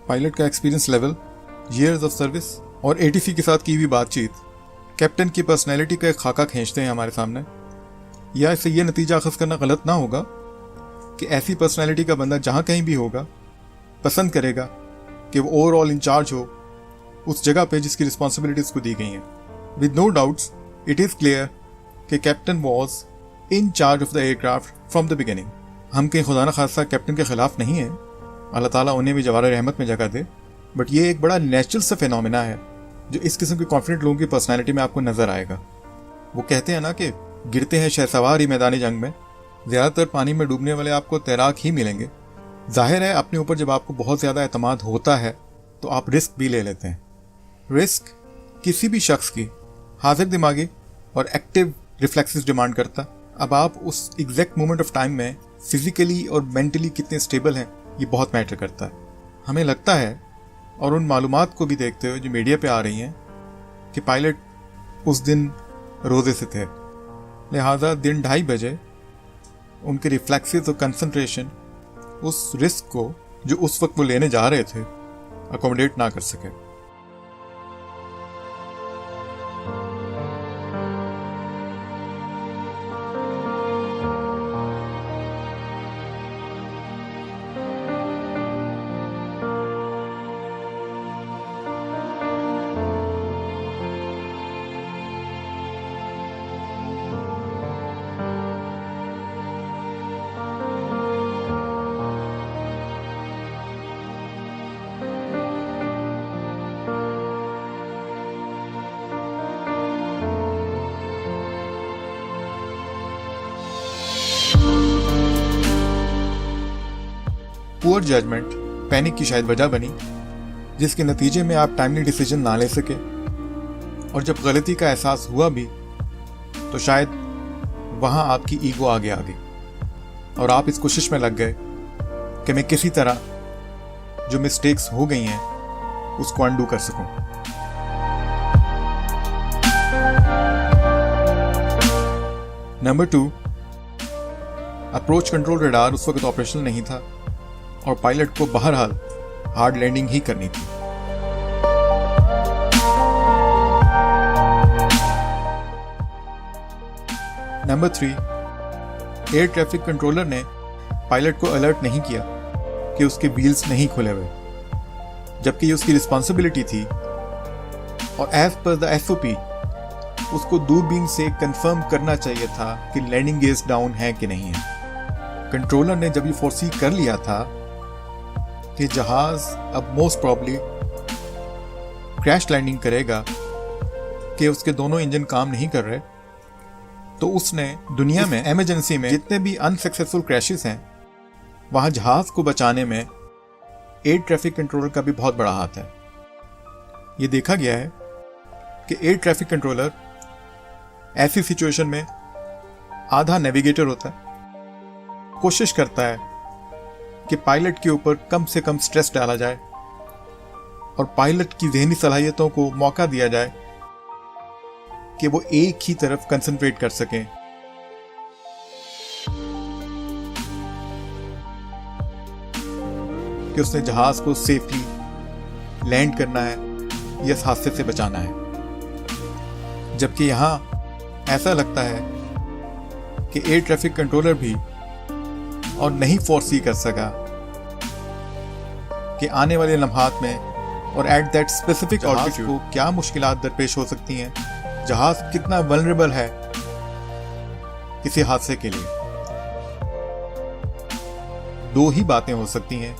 Pilot का experience level, years of service और ATC के साथ की हुई बातचीत कैप्टन की पर्सनैलिटी का एक खाका खींचते हैं हमारे सामने। या इससे यह नतीजा अखज़ करना गलत ना होगा कि ऐसी पर्सनैलिटी का बंदा जहाँ कहीं भी होगा पसंद करेगा कि वो ओवरऑल इंचार्ज हो उस जगह पे जिसकी रिस्पॉन्सिबिलिटीज को दी गई हैं। With no doubts it is clear कि captain was in charge of the aircraft from the beginning. हम कहीं खुदा न खासा कैप्टन के खिलाफ नहीं है, अल्लाह ताला उन्हें भी जवार रहमत में जगह दे, बट ये एक बड़ा नेचुरल सा फिनोमेना है जो इस किस्म के कॉन्फिडेंट लोगों की पर्सनैलिटी में आपको नजर आएगा। वो कहते हैं ना कि गिरते हैं शहसवार ही मैदानी जंग में, ज़्यादातर पानी में डूबने वाले आपको तैराक ही मिलेंगे। जाहिर है अपने ऊपर जब आपको बहुत ज़्यादा एतमाद होता है तो आप रिस्क भी ले लेते हैं। रिस्क किसी भी शख्स की हाजिर दिमागी और एक्टिव रिफ्लेक्सेस डिमांड करता। अब आप उस एग्जैक्ट मोमेंट ऑफ टाइम में फिजिकली और मेंटली कितने स्टेबल हैं ये बहुत मैटर करता है। हमें लगता है, और उन मालूमात को भी देखते हुए जो मीडिया पे आ रही हैं, कि पायलट उस दिन रोज़े से थे, लिहाजा दिन 2:30 बजे उनके रिफ्लेक्सेस और कंसंट्रेशन उस रिस्क को जो उस वक्त वो लेने जा रहे थे अकोमोडेट ना कर सके। पुअर जजमेंट पैनिक की शायद वजह बनी, जिसके नतीजे में आप टाइमली डिसीजन ना ले सके, और जब गलती का एहसास हुआ भी तो शायद वहां आपकी ईगो आगे आ गई और आप इस कोशिश में लग गए कि मैं किसी तरह जो मिस्टेक्स हो गई हैं उसको अनडू कर सकूं। नंबर 2, अप्रोच कंट्रोल रडार उस वक्त ऑपरेशनल नहीं था और पायलट को बहरहाल हार्ड लैंडिंग ही करनी थी। नंबर 3, एयर ट्रैफिक कंट्रोलर ने पायलट को अलर्ट नहीं किया कि उसके व्हील्स नहीं खुले हुए, जबकि ये उसकी रिस्पॉन्सिबिलिटी थी और एज पर द एसओपी उसको दूरबीन से कंफर्म करना चाहिए था कि लैंडिंग गेयर्स डाउन है कि नहीं है। कंट्रोलर ने जब ये फोरसी कर लिया था कि जहाज अब मोस्ट प्रॉब्ली क्रैश लैंडिंग करेगा कि उसके दोनों इंजन काम नहीं कर रहे, तो उसने दुनिया में इमरजेंसी में जितने भी अनसक्सेसफुल क्रैशेस हैं वहां जहाज को बचाने में एयर ट्रैफिक कंट्रोलर का भी बहुत बड़ा हाथ है। यह देखा गया है कि एयर ट्रैफिक कंट्रोलर ऐसी सिचुएशन में आधा नेविगेटर होता है, कोशिश करता है कि पायलट के ऊपर कम से कम स्ट्रेस डाला जाए और पायलट की ज़हनी सलाहियतों को मौका दिया जाए कि वो एक ही तरफ कंसंट्रेट कर सकें। कि उसने जहाज को सेफली लैंड करना है या इस हादसे से बचाना है। जबकि यहां ऐसा लगता है कि एयर ट्रैफिक कंट्रोलर भी और नहीं फोरसी कर सका कि आने वाले लम्हात में और एट दैट स्पेसिफिक ऑल्टीट्यूड को क्या मुश्किलात दरपेश हो सकती हैं, जहाज कितना वल्नरेबल है किसी हादसे के लिए। दो ही बातें हो सकती हैं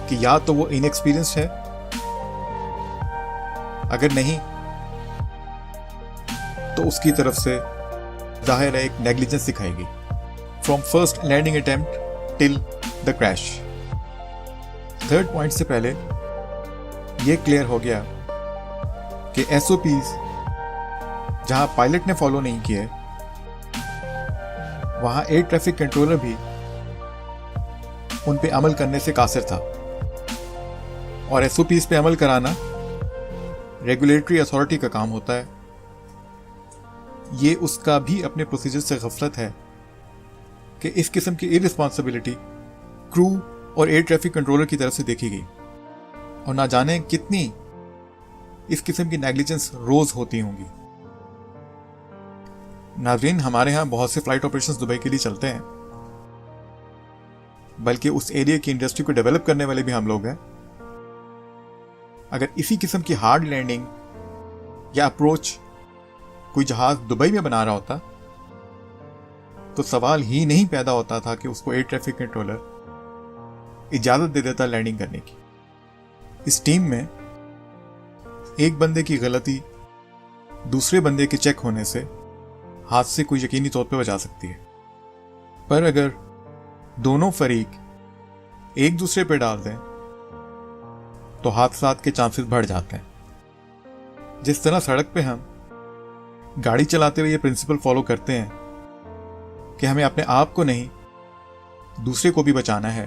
कि या तो वो इनएक्सपीरियंस्ड है, अगर नहीं तो उसकी तरफ से जाहिर है एक नेग्लिजेंस दिखाएगी from first landing attempt till the crash. Third point से पहले यह क्लियर हो गया कि एसओपीज जहां पायलट ने फॉलो नहीं किए वहां एयर ट्रैफिक कंट्रोलर भी उन पे अमल करने से कासिर था और एसओपीज पे अमल कराना रेगुलेटरी अथॉरिटी का काम होता है। ये उसका भी अपने प्रोसीजर से गफलत है कि इस किस्म की इररिस्पॉन्सिबिलिटी क्रू और एयर ट्रैफिक कंट्रोलर की तरफ से देखी गई और ना जाने कितनी इस किस्म की नेग्लिजेंस रोज होती होंगी। नाज़रीन, हमारे यहां बहुत से फ्लाइट ऑपरेशंस दुबई के लिए चलते हैं, बल्कि उस एरिया की इंडस्ट्री को डेवलप करने वाले भी हम लोग हैं। अगर इसी किस्म की हार्ड लैंडिंग या अप्रोच कोई जहाज दुबई में बना रहा होता तो सवाल ही नहीं पैदा होता था कि उसको एयर ट्रैफिक कंट्रोलर इजाजत दे देता लैंडिंग करने की। इस टीम में एक बंदे की गलती दूसरे बंदे के चेक होने से हादसे को यकीनी तौर पे बचा सकती है, पर अगर दोनों फरीक एक दूसरे पे डाल दें तो हादसात के चांसेस बढ़ जाते हैं। जिस तरह सड़क पे हम गाड़ी चलाते हुए ये प्रिंसिपल फॉलो करते हैं कि हमें अपने आप को नहीं दूसरे को भी बचाना है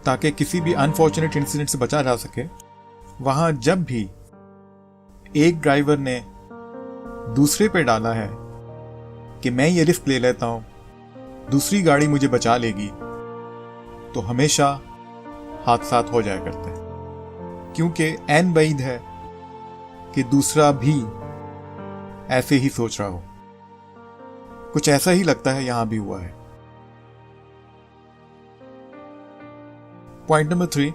ताकि किसी भी अनफॉर्चुनेट इंसिडेंट से बचा जा सके, वहां जब भी एक ड्राइवर ने दूसरे पे डाला है कि मैं ये रिस्क ले लेता हूं, दूसरी गाड़ी मुझे बचा लेगी, तो हमेशा हादसात हो जाया करते हैं, क्योंकि ऐन बईद है कि दूसरा भी ऐसे ही सोच रहा हो। कुछ ऐसा ही लगता है यहां भी हुआ है। पॉइंट नंबर 3,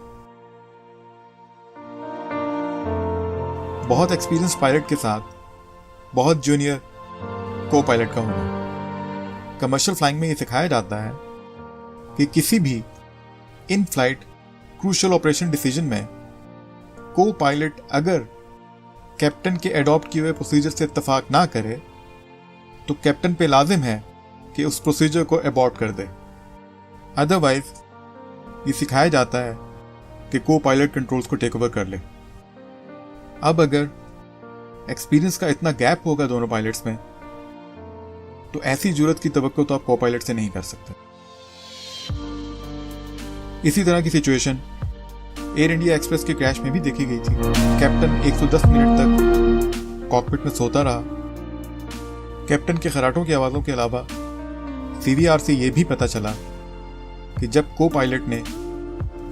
बहुत एक्सपीरियंस पायलट के साथ बहुत जूनियर को पायलट का होना। कमर्शियल फ्लाइंग में यह सिखाया जाता है कि किसी भी in flight crucial operation decision में को पायलट अगर कैप्टन के एडॉप्ट किए हुए प्रोसीजर से इत्तेफाक ना करे तो कैप्टन पे लाजिम है कि उस प्रोसीजर को अबॉर्ट कर दे। अदरवाइज ये सिखाया जाता है कि को पायलट कंट्रोल्स को टेक ओवर कर ले। अब अगर एक्सपीरियंस का इतना गैप होगा दोनों पायलट्स में तो ऐसी जरूरत की तवक्को तो आप को पायलट से नहीं कर सकते। इसी तरह की सिचुएशन एयर इंडिया एक्सप्रेस के क्रैश में भी देखी गई थी। कैप्टन 110 मिनट तक कॉकपिट में सोता रहा। कैप्टन के खराटों की आवाज़ों के अलावा CVR से यह भी पता चला कि जब को पायलट ने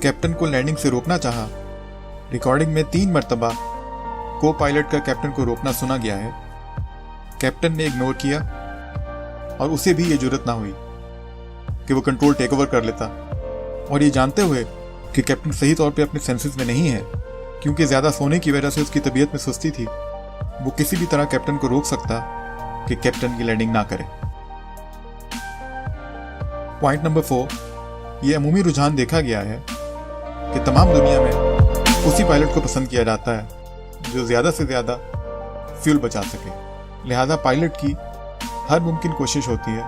कैप्टन को लैंडिंग से रोकना चाहा, रिकॉर्डिंग में 3 मरतबा को पायलट का कैप्टन को रोकना सुना गया है। कैप्टन ने इग्नोर किया और उसे भी ये जुर्रत ना हुई कि वो कंट्रोल टेक ओवर कर लेता, और ये जानते हुए कि कैप्टन सही तौर पे अपने सेंसेस में नहीं है क्योंकि ज़्यादा सोने की वजह से उसकी तबीयत में सुस्ती थी, वो किसी भी तरह कैप्टन को रोक सकता कि कैप्टन की लैंडिंग ना करे। पॉइंट नंबर 4, ये अमूमी रुझान देखा गया है कि तमाम दुनिया में उसी पायलट को पसंद किया जाता है जो ज़्यादा से ज़्यादा फ्यूल बचा सके। लिहाजा पायलट की हर मुमकिन कोशिश होती है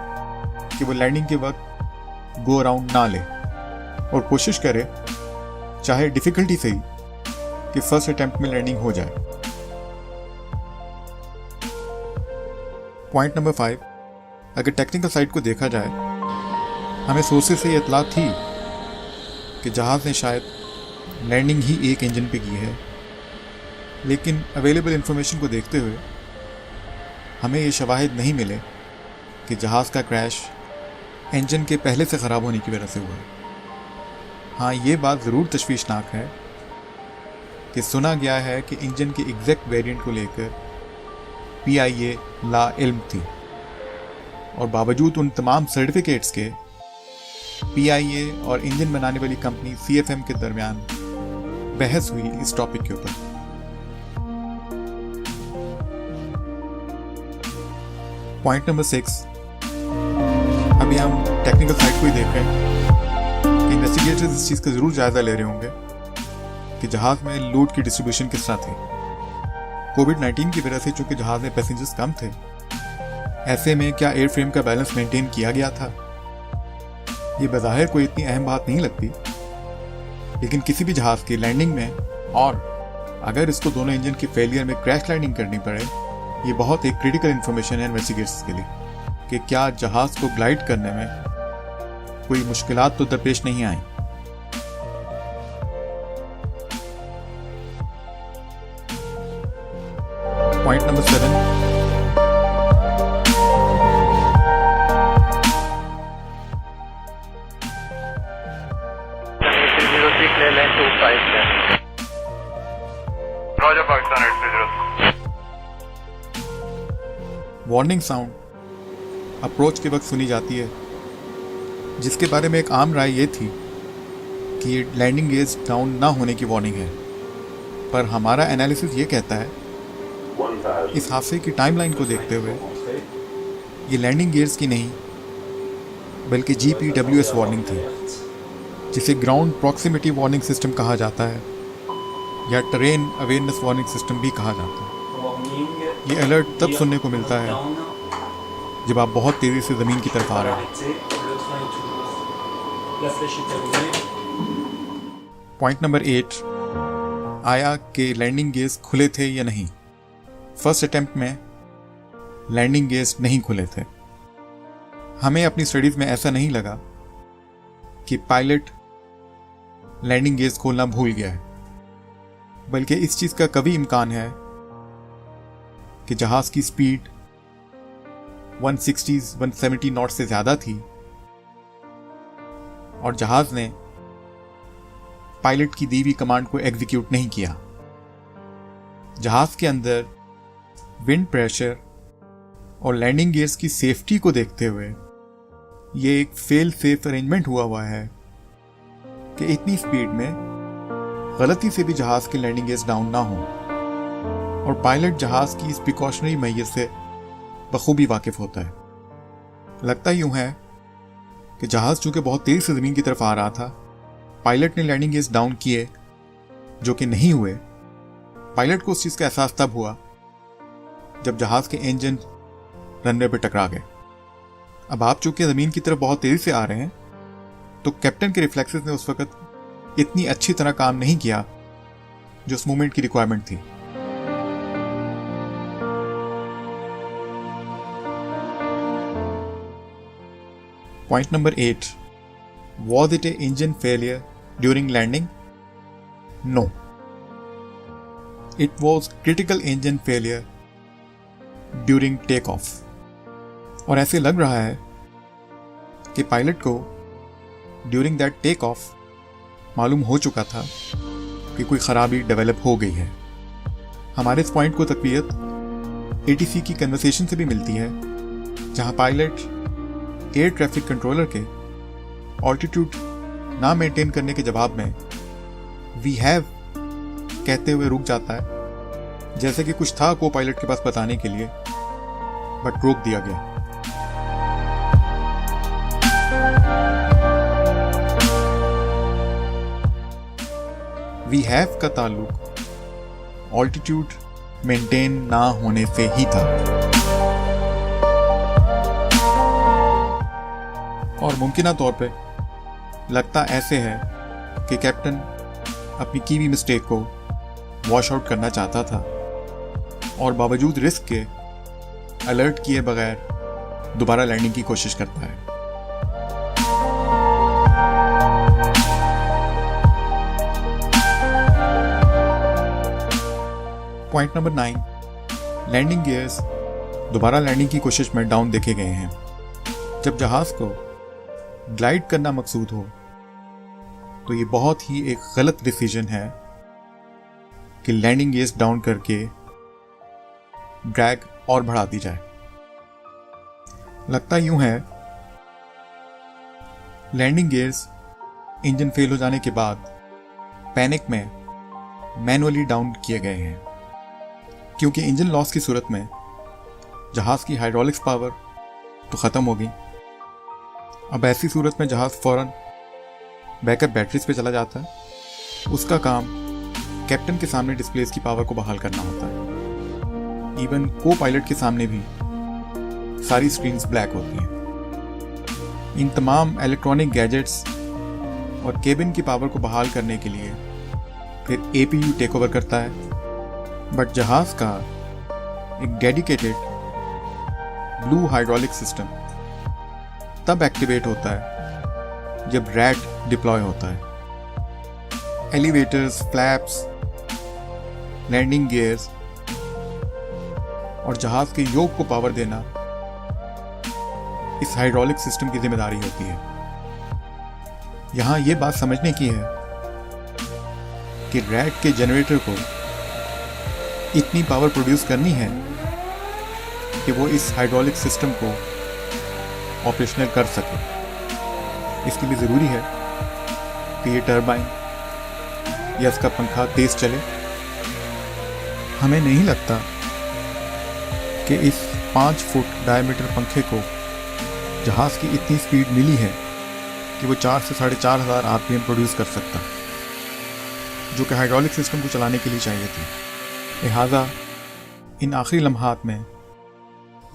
कि वो लैंडिंग के वक्त गो अराउंड ना ले और कोशिश करे, चाहे डिफिकल्टी से ही, कि फर्स्ट अटेम्प्ट में लैंडिंग हो जाए। पॉइंट नंबर 5, अगर टेक्निकल साइड को देखा जाए, हमें सोर्सेज से ये इतला थी कि जहाज़ ने शायद लैंडिंग ही एक इंजन पे की है, लेकिन अवेलेबल इंफॉर्मेशन को देखते हुए हमें ये शवाहिद नहीं मिले कि जहाज़ का क्रैश इंजन के पहले से ख़राब होने की वजह से हुआ। हाँ, ये बात ज़रूर तशवीशनाक है कि सुना गया है कि इंजन के एग्जैक्ट वेरिएंट को लेकर PIA ला इल्म थी, और बावजूद उन तमाम सर्टिफिकेट्स के PIA और इंजन बनाने वाली कंपनी CFM के दरमियान बहस हुई इस टॉपिक के ऊपर। पॉइंट नंबर 6, अभी हम टेक्निकल साइड को ही देख रहे हैं कि इन्वेस्टिगेटर्स इस चीज़ का ज़रूर जायज़ा ले रहे होंगे कि जहाज़ में लोड की डिस्ट्रीब्यूशन किस तरह थी। कोविड-19 की वजह से चूंकि जहाज़ में पैसेंजर्स कम थे, ऐसे में क्या एयर फ्रेम का बैलेंस मेंटेन किया गया था? ये बज़ाहिर कोई इतनी अहम बात नहीं लगती, लेकिन किसी भी जहाज़ की लैंडिंग में, और अगर इसको दोनों इंजन के फेलियर में क्रैश लैंडिंग करनी पड़े, ये बहुत एक क्रिटिकल इन्फॉर्मेशन है इन्वेस्टिगेटर्स के लिए कि क्या जहाज़ को ग्लाइड करने में कोई मुश्किलात तो दरपेश नहीं आई। पॉइंट नंबर 7, ले लें 25 लें। Roger, Pakistan 830. Warning sound approach के वक्त सुनी जाती है, जिसके बारे में एक आम राय ये थी कि ये लैंडिंग गेज डाउन ना होने की वार्निंग है, पर हमारा एनालिसिस ये कहता है इस हादसे की टाइमलाइन को देखते हुए ये लैंडिंग गियर्स की नहीं बल्कि GPWS वार्निंग थी, जिसे ग्राउंड प्रॉक्सिमिटी वार्निंग सिस्टम कहा जाता है या टेरेन अवेयरनेस वार्निंग सिस्टम भी कहा जाता है। ये अलर्ट तब सुनने को मिलता है जब आप बहुत तेज़ी से ज़मीन की तरफ आ रहे हैं। पॉइंट नंबर 8, आया कि लैंडिंग गेज खुले थे या नहीं। फर्स्ट अटेम्प्ट में लैंडिंग गेज नहीं खुले थे। हमें अपनी स्टडीज़ में ऐसा नहीं लगा कि पायलट लैंडिंग गेज खोलना भूल गया है, बल्कि इस चीज़ का कभी इम्कान है कि जहाज़ की स्पीड 160-170 नॉट से ज़्यादा थी और जहाज़ ने पायलट की दी हुई कमांड को एग्जीक्यूट नहीं किया। जहाज़ के अंदर विंड प्रेशर और लैंडिंग गियर्स की सेफ्टी को देखते हुए ये एक फेल सेफ अरेंजमेंट हुआ है कि इतनी स्पीड में गलती से भी जहाज़ के लैंडिंग गियर्स डाउन ना हो, और पायलट जहाज़ की इस प्रिकॉशनरी मैयर से बखूबी वाकिफ होता है। लगता यूं है कि जहाज़ चूंकि बहुत तेज से ज़मीन की तरफ आ रहा था, पायलट ने लैंडिंग गियर्स डाउन किए जो कि नहीं हुए। पायलट को उस चीज़ का एहसास तब हुआ जब जहाज़ के इंजन रनवे पर टकरा गए। अब आप चूंकि ज़मीन की तरफ बहुत तेज़ी से आ रहे हैं, तो कैप्टन के रिफ्लेक्सेस ने उस वक्त इतनी अच्छी तरह काम नहीं किया जो उस मूवमेंट की रिक्वायरमेंट थी। Point number 8, was it a engine failure during landing? No, it was critical engine failure during take off. और ऐसे लग रहा है कि पायलट को ड्यूरिंग दैट टेक ऑफ मालूम हो चुका था कि कोई खराबी डेवलप हो गई है। हमारे इस पॉइंट को तकवीयत ATC की कन्वर्सेशन से भी मिलती है, जहां पायलट एयर ट्रैफिक कंट्रोलर के ऑल्टीट्यूड ना मेंटेन करने के जवाब में वी हैव कहते हुए रुक जाता है, जैसे कि कुछ था को पायलट के पास बताने के लिए, बट रोक दिया गया। वी हैव का ताल्लुक ऑल्टीट्यूड मेंटेन ना होने से ही था। और मुमकिना तौर पे लगता ऐसे है कि कैप्टन अपनी की भी मिस्टेक को वॉश आउट करना चाहता था और बावजूद रिस्क के अलर्ट किए बगैर दोबारा लैंडिंग की कोशिश करता है। पॉइंट नंबर 9, लैंडिंग गियर्स दोबारा लैंडिंग की कोशिश में डाउन देखे गए हैं। जब जहाज को ग्लाइड करना मकसूद हो तो ये बहुत ही एक गलत डिसीजन है कि लैंडिंग गियर्स डाउन करके ड्रैग और बढ़ा दी जाए। लगता यूं है लैंडिंग गियर्स इंजन फेल हो जाने के बाद पैनिक में मैनुअली डाउन किए गए हैं, क्योंकि इंजन लॉस की सूरत में जहाज की हाइड्रोलिक्स पावर तो ख़त्म हो गई। अब ऐसी सूरत में जहाज फौरन बैकअप बैटरीज पे चला जाता है। उसका काम कैप्टन के सामने डिस्प्लेस की पावर को बहाल करना होता है। इवन को पायलट के सामने भी सारी स्क्रीन्स ब्लैक होती हैं। इन तमाम इलेक्ट्रॉनिक गैजेट्स और केबिन की पावर को बहाल करने के लिए फिर APU टेक ओवर करता है, बट जहाज का एक डेडिकेटेड ब्लू हाइड्रोलिक सिस्टम तब एक्टिवेट होता है जब रैट डिप्लॉय होता है। एलिवेटर्स, फ्लैप्स, लैंडिंग गियर्स और जहाज के योग को पावर देना इस हाइड्रोलिक सिस्टम की जिम्मेदारी होती है। यहां यह बात समझने की है कि रैट के जनरेटर को इतनी पावर प्रोड्यूस करनी है कि वो इस हाइड्रोलिक सिस्टम को ऑपरेशनल कर सके। इसके लिए ज़रूरी है कि ये टरबाइन या इसका पंखा तेज चले। हमें नहीं लगता कि इस 5 फुट डायमीटर पंखे को जहाज़ की इतनी स्पीड मिली है कि वो 4 से 4,500 RPM प्रोड्यूस कर सकता, जो कि हाइड्रोलिक सिस्टम को चलाने के लिए चाहिए थी। लिहाजा इन आखिरी लम्हात में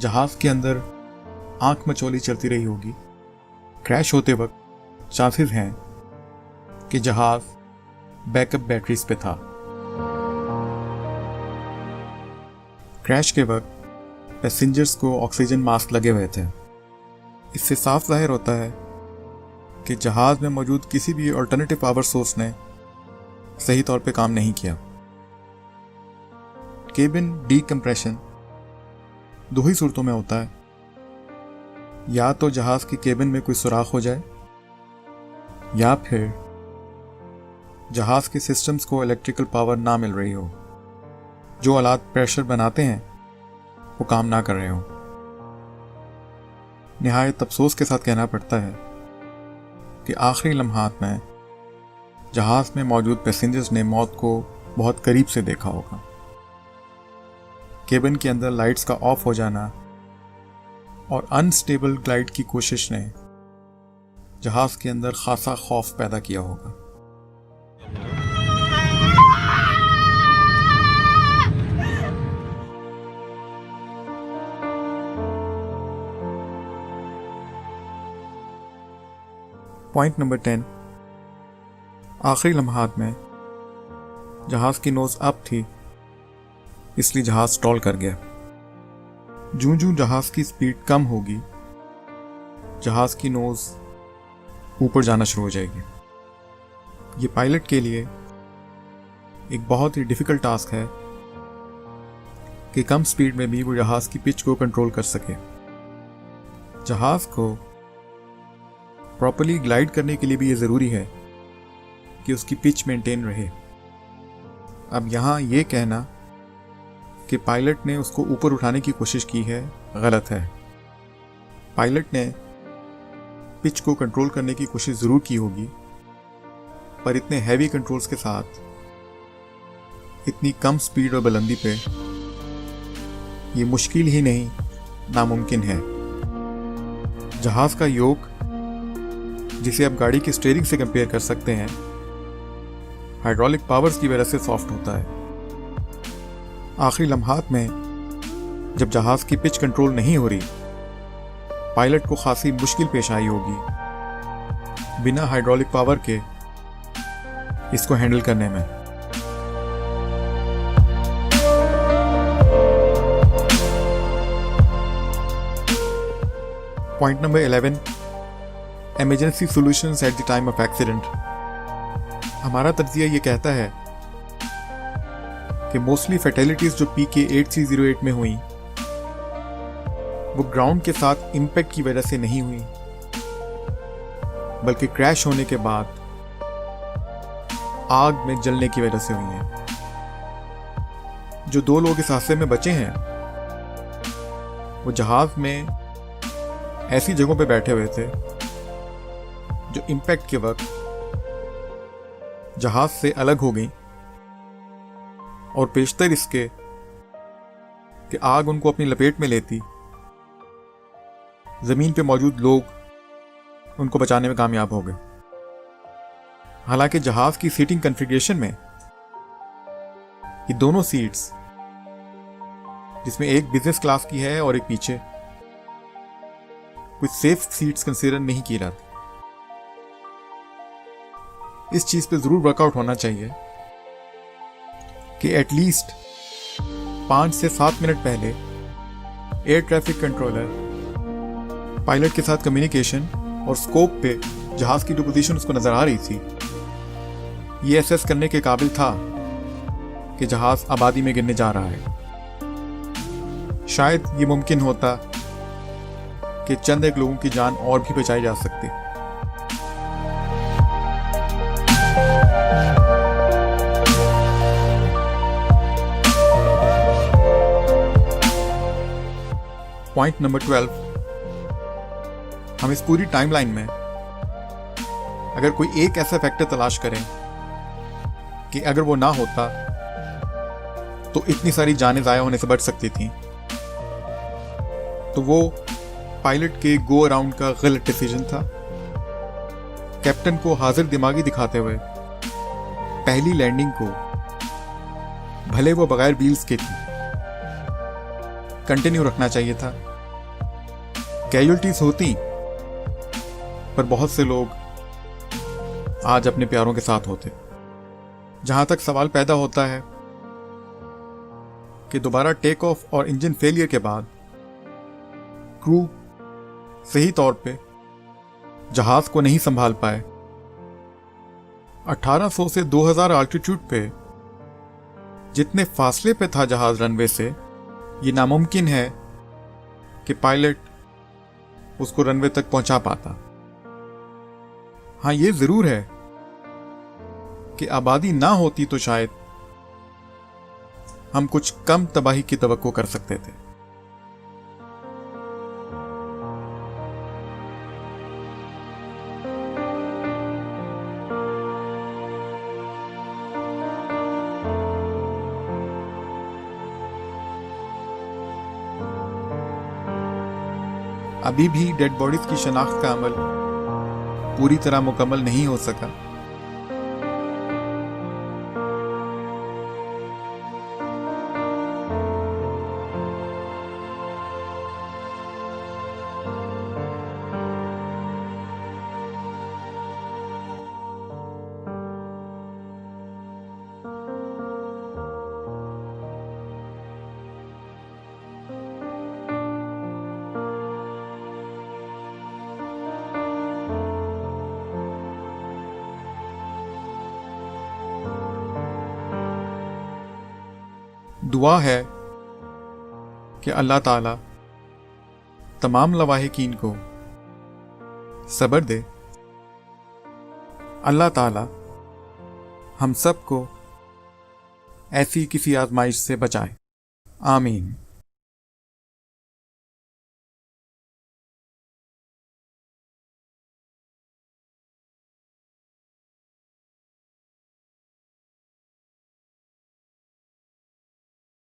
जहाज़ के अंदर आंख मचोली चलती रही होगी। क्रैश होते वक्त चांसेस हैं कि जहाज़ बैकअप बैटरीज पे था। क्रैश के वक्त पैसेंजर्स को ऑक्सीजन मास्क लगे हुए थे। इससे साफ जाहिर होता है कि जहाज़ में मौजूद किसी भी अल्टरनेटिव पावर सोर्स ने सही तौर पे काम नहीं किया। केबिन डीकम्प्रेशन 2 ही सूरतों में होता है, या तो जहाज की केबिन में कोई सुराख हो जाए या फिर जहाज के सिस्टम्स को इलेक्ट्रिकल पावर ना मिल रही हो, जो आलात प्रेशर बनाते हैं वो काम ना कर रहे हो। निहायत अफसोस के साथ कहना पड़ता है कि आखिरी लम्हात में जहाज में मौजूद पैसेंजर्स ने मौत को बहुत करीब से देखा होगा। केबिन के अंदर लाइट्स का ऑफ हो जाना और अनस्टेबल ग्लाइड की कोशिश ने जहाज के अंदर खासा खौफ पैदा किया होगा। पॉइंट नंबर 10, आखिरी लम्हात में जहाज की नोज अप थी, इसलिए जहाज स्टॉल कर गया। जूं-जूं जहाज की स्पीड कम होगी, जहाज की नोज ऊपर जाना शुरू हो जाएगी। ये पायलट के लिए एक बहुत ही डिफ़िकल्ट टास्क है कि कम स्पीड में भी वो जहाज़ की पिच को कंट्रोल कर सके। जहाज़ को प्रॉपर्ली ग्लाइड करने के लिए भी ये ज़रूरी है कि उसकी पिच मेंटेन रहे। अब यहाँ ये कहना कि पायलट ने उसको ऊपर उठाने की कोशिश की है, गलत है। पायलट ने पिच को कंट्रोल करने की कोशिश ज़रूर की होगी, पर इतने हैवी कंट्रोल्स के साथ इतनी कम स्पीड और बुलंदी पे ये मुश्किल ही नहीं, नामुमकिन है। जहाज़ का योग, जिसे आप गाड़ी की स्टीयरिंग से कंपेयर कर सकते हैं, हाइड्रोलिक पावर्स की वजह से सॉफ्ट होता है। आखिरी लम्हात में जब जहाज़ की पिच कंट्रोल नहीं हो रही, पायलट को खासी मुश्किल पेश आई होगी बिना हाइड्रोलिक पावर के इसको हैंडल करने में। Point number 11, emergency solutions at the time of accident. हमारा तज्जिया ये कहता है कि मोस्टली फैटेलिटीज जो PK 8308 में हुई वो ग्राउंड के साथ इम्पैक्ट की वजह से नहीं हुई, बल्कि क्रैश होने के बाद आग में जलने की वजह से हुई है। जो 2 लोग इस हादसे में बचे हैं वो जहाज में ऐसी जगहों पे बैठे हुए थे जो इम्पैक्ट के वक्त जहाज से अलग हो गई, और पेशतर इसके कि आग उनको अपनी लपेट में लेती, जमीन पे मौजूद लोग उनको बचाने में कामयाब हो गए। हालांकि जहाज की सीटिंग कॉन्फ़िगरेशन में ये दोनों सीट्स, जिसमें एक बिजनेस क्लास की है और एक पीछे, कुछ सेफ सीट्स कंसीडर नहीं की जाती। इस चीज पे जरूर वर्कआउट होना चाहिए कि एटलीस्ट 5 से 7 मिनट पहले एयर ट्रैफिक कंट्रोलर पायलट के साथ कम्युनिकेशन और स्कोप पे जहाज की जो पोजीशन उसको नजर आ रही थी, ये एसेस करने के काबिल था कि जहाज आबादी में गिरने जा रहा है। शायद ये मुमकिन होता कि चंद एक लोगों की जान और भी बचाई जा सकती। पॉइंट नंबर 12, हम इस पूरी टाइमलाइन में अगर कोई एक ऐसा फैक्टर तलाश करें कि अगर वो ना होता तो इतनी सारी जानें ज़ाया होने से बच सकती थी, तो वो पायलट के गो अराउंड का गलत डिसीजन था। कैप्टन को हाजिर दिमागी दिखाते हुए पहली लैंडिंग को, भले वो बगैर व्हील्स के थी, कंटिन्यू रखना चाहिए था। कैजुअल्टीज होती, पर बहुत से लोग आज अपने प्यारों के साथ होते। जहां तक सवाल पैदा होता है कि दोबारा टेक ऑफ और इंजन फेलियर के बाद क्रू सही तौर पे जहाज को नहीं संभाल पाए, 1800 से 2000 आल्टीट्यूड पे जितने फासले पे था जहाज रनवे से, ये नामुमकिन है कि पायलट उसको रनवे तक पहुंचा पाता। हां, ये जरूर है कि आबादी ना होती तो शायद हम कुछ कम तबाही की तवक्को कर सकते थे। अभी भी डेड बॉडीज की शनाख्त का अमल पूरी तरह मुकम्मल नहीं हो सका। दुआ है कि अल्लाह ताला तमाम लवाहिकीन को सब्र दे। अल्लाह ताला हम सब को ऐसी किसी आजमाइश से बचाए। आमीन।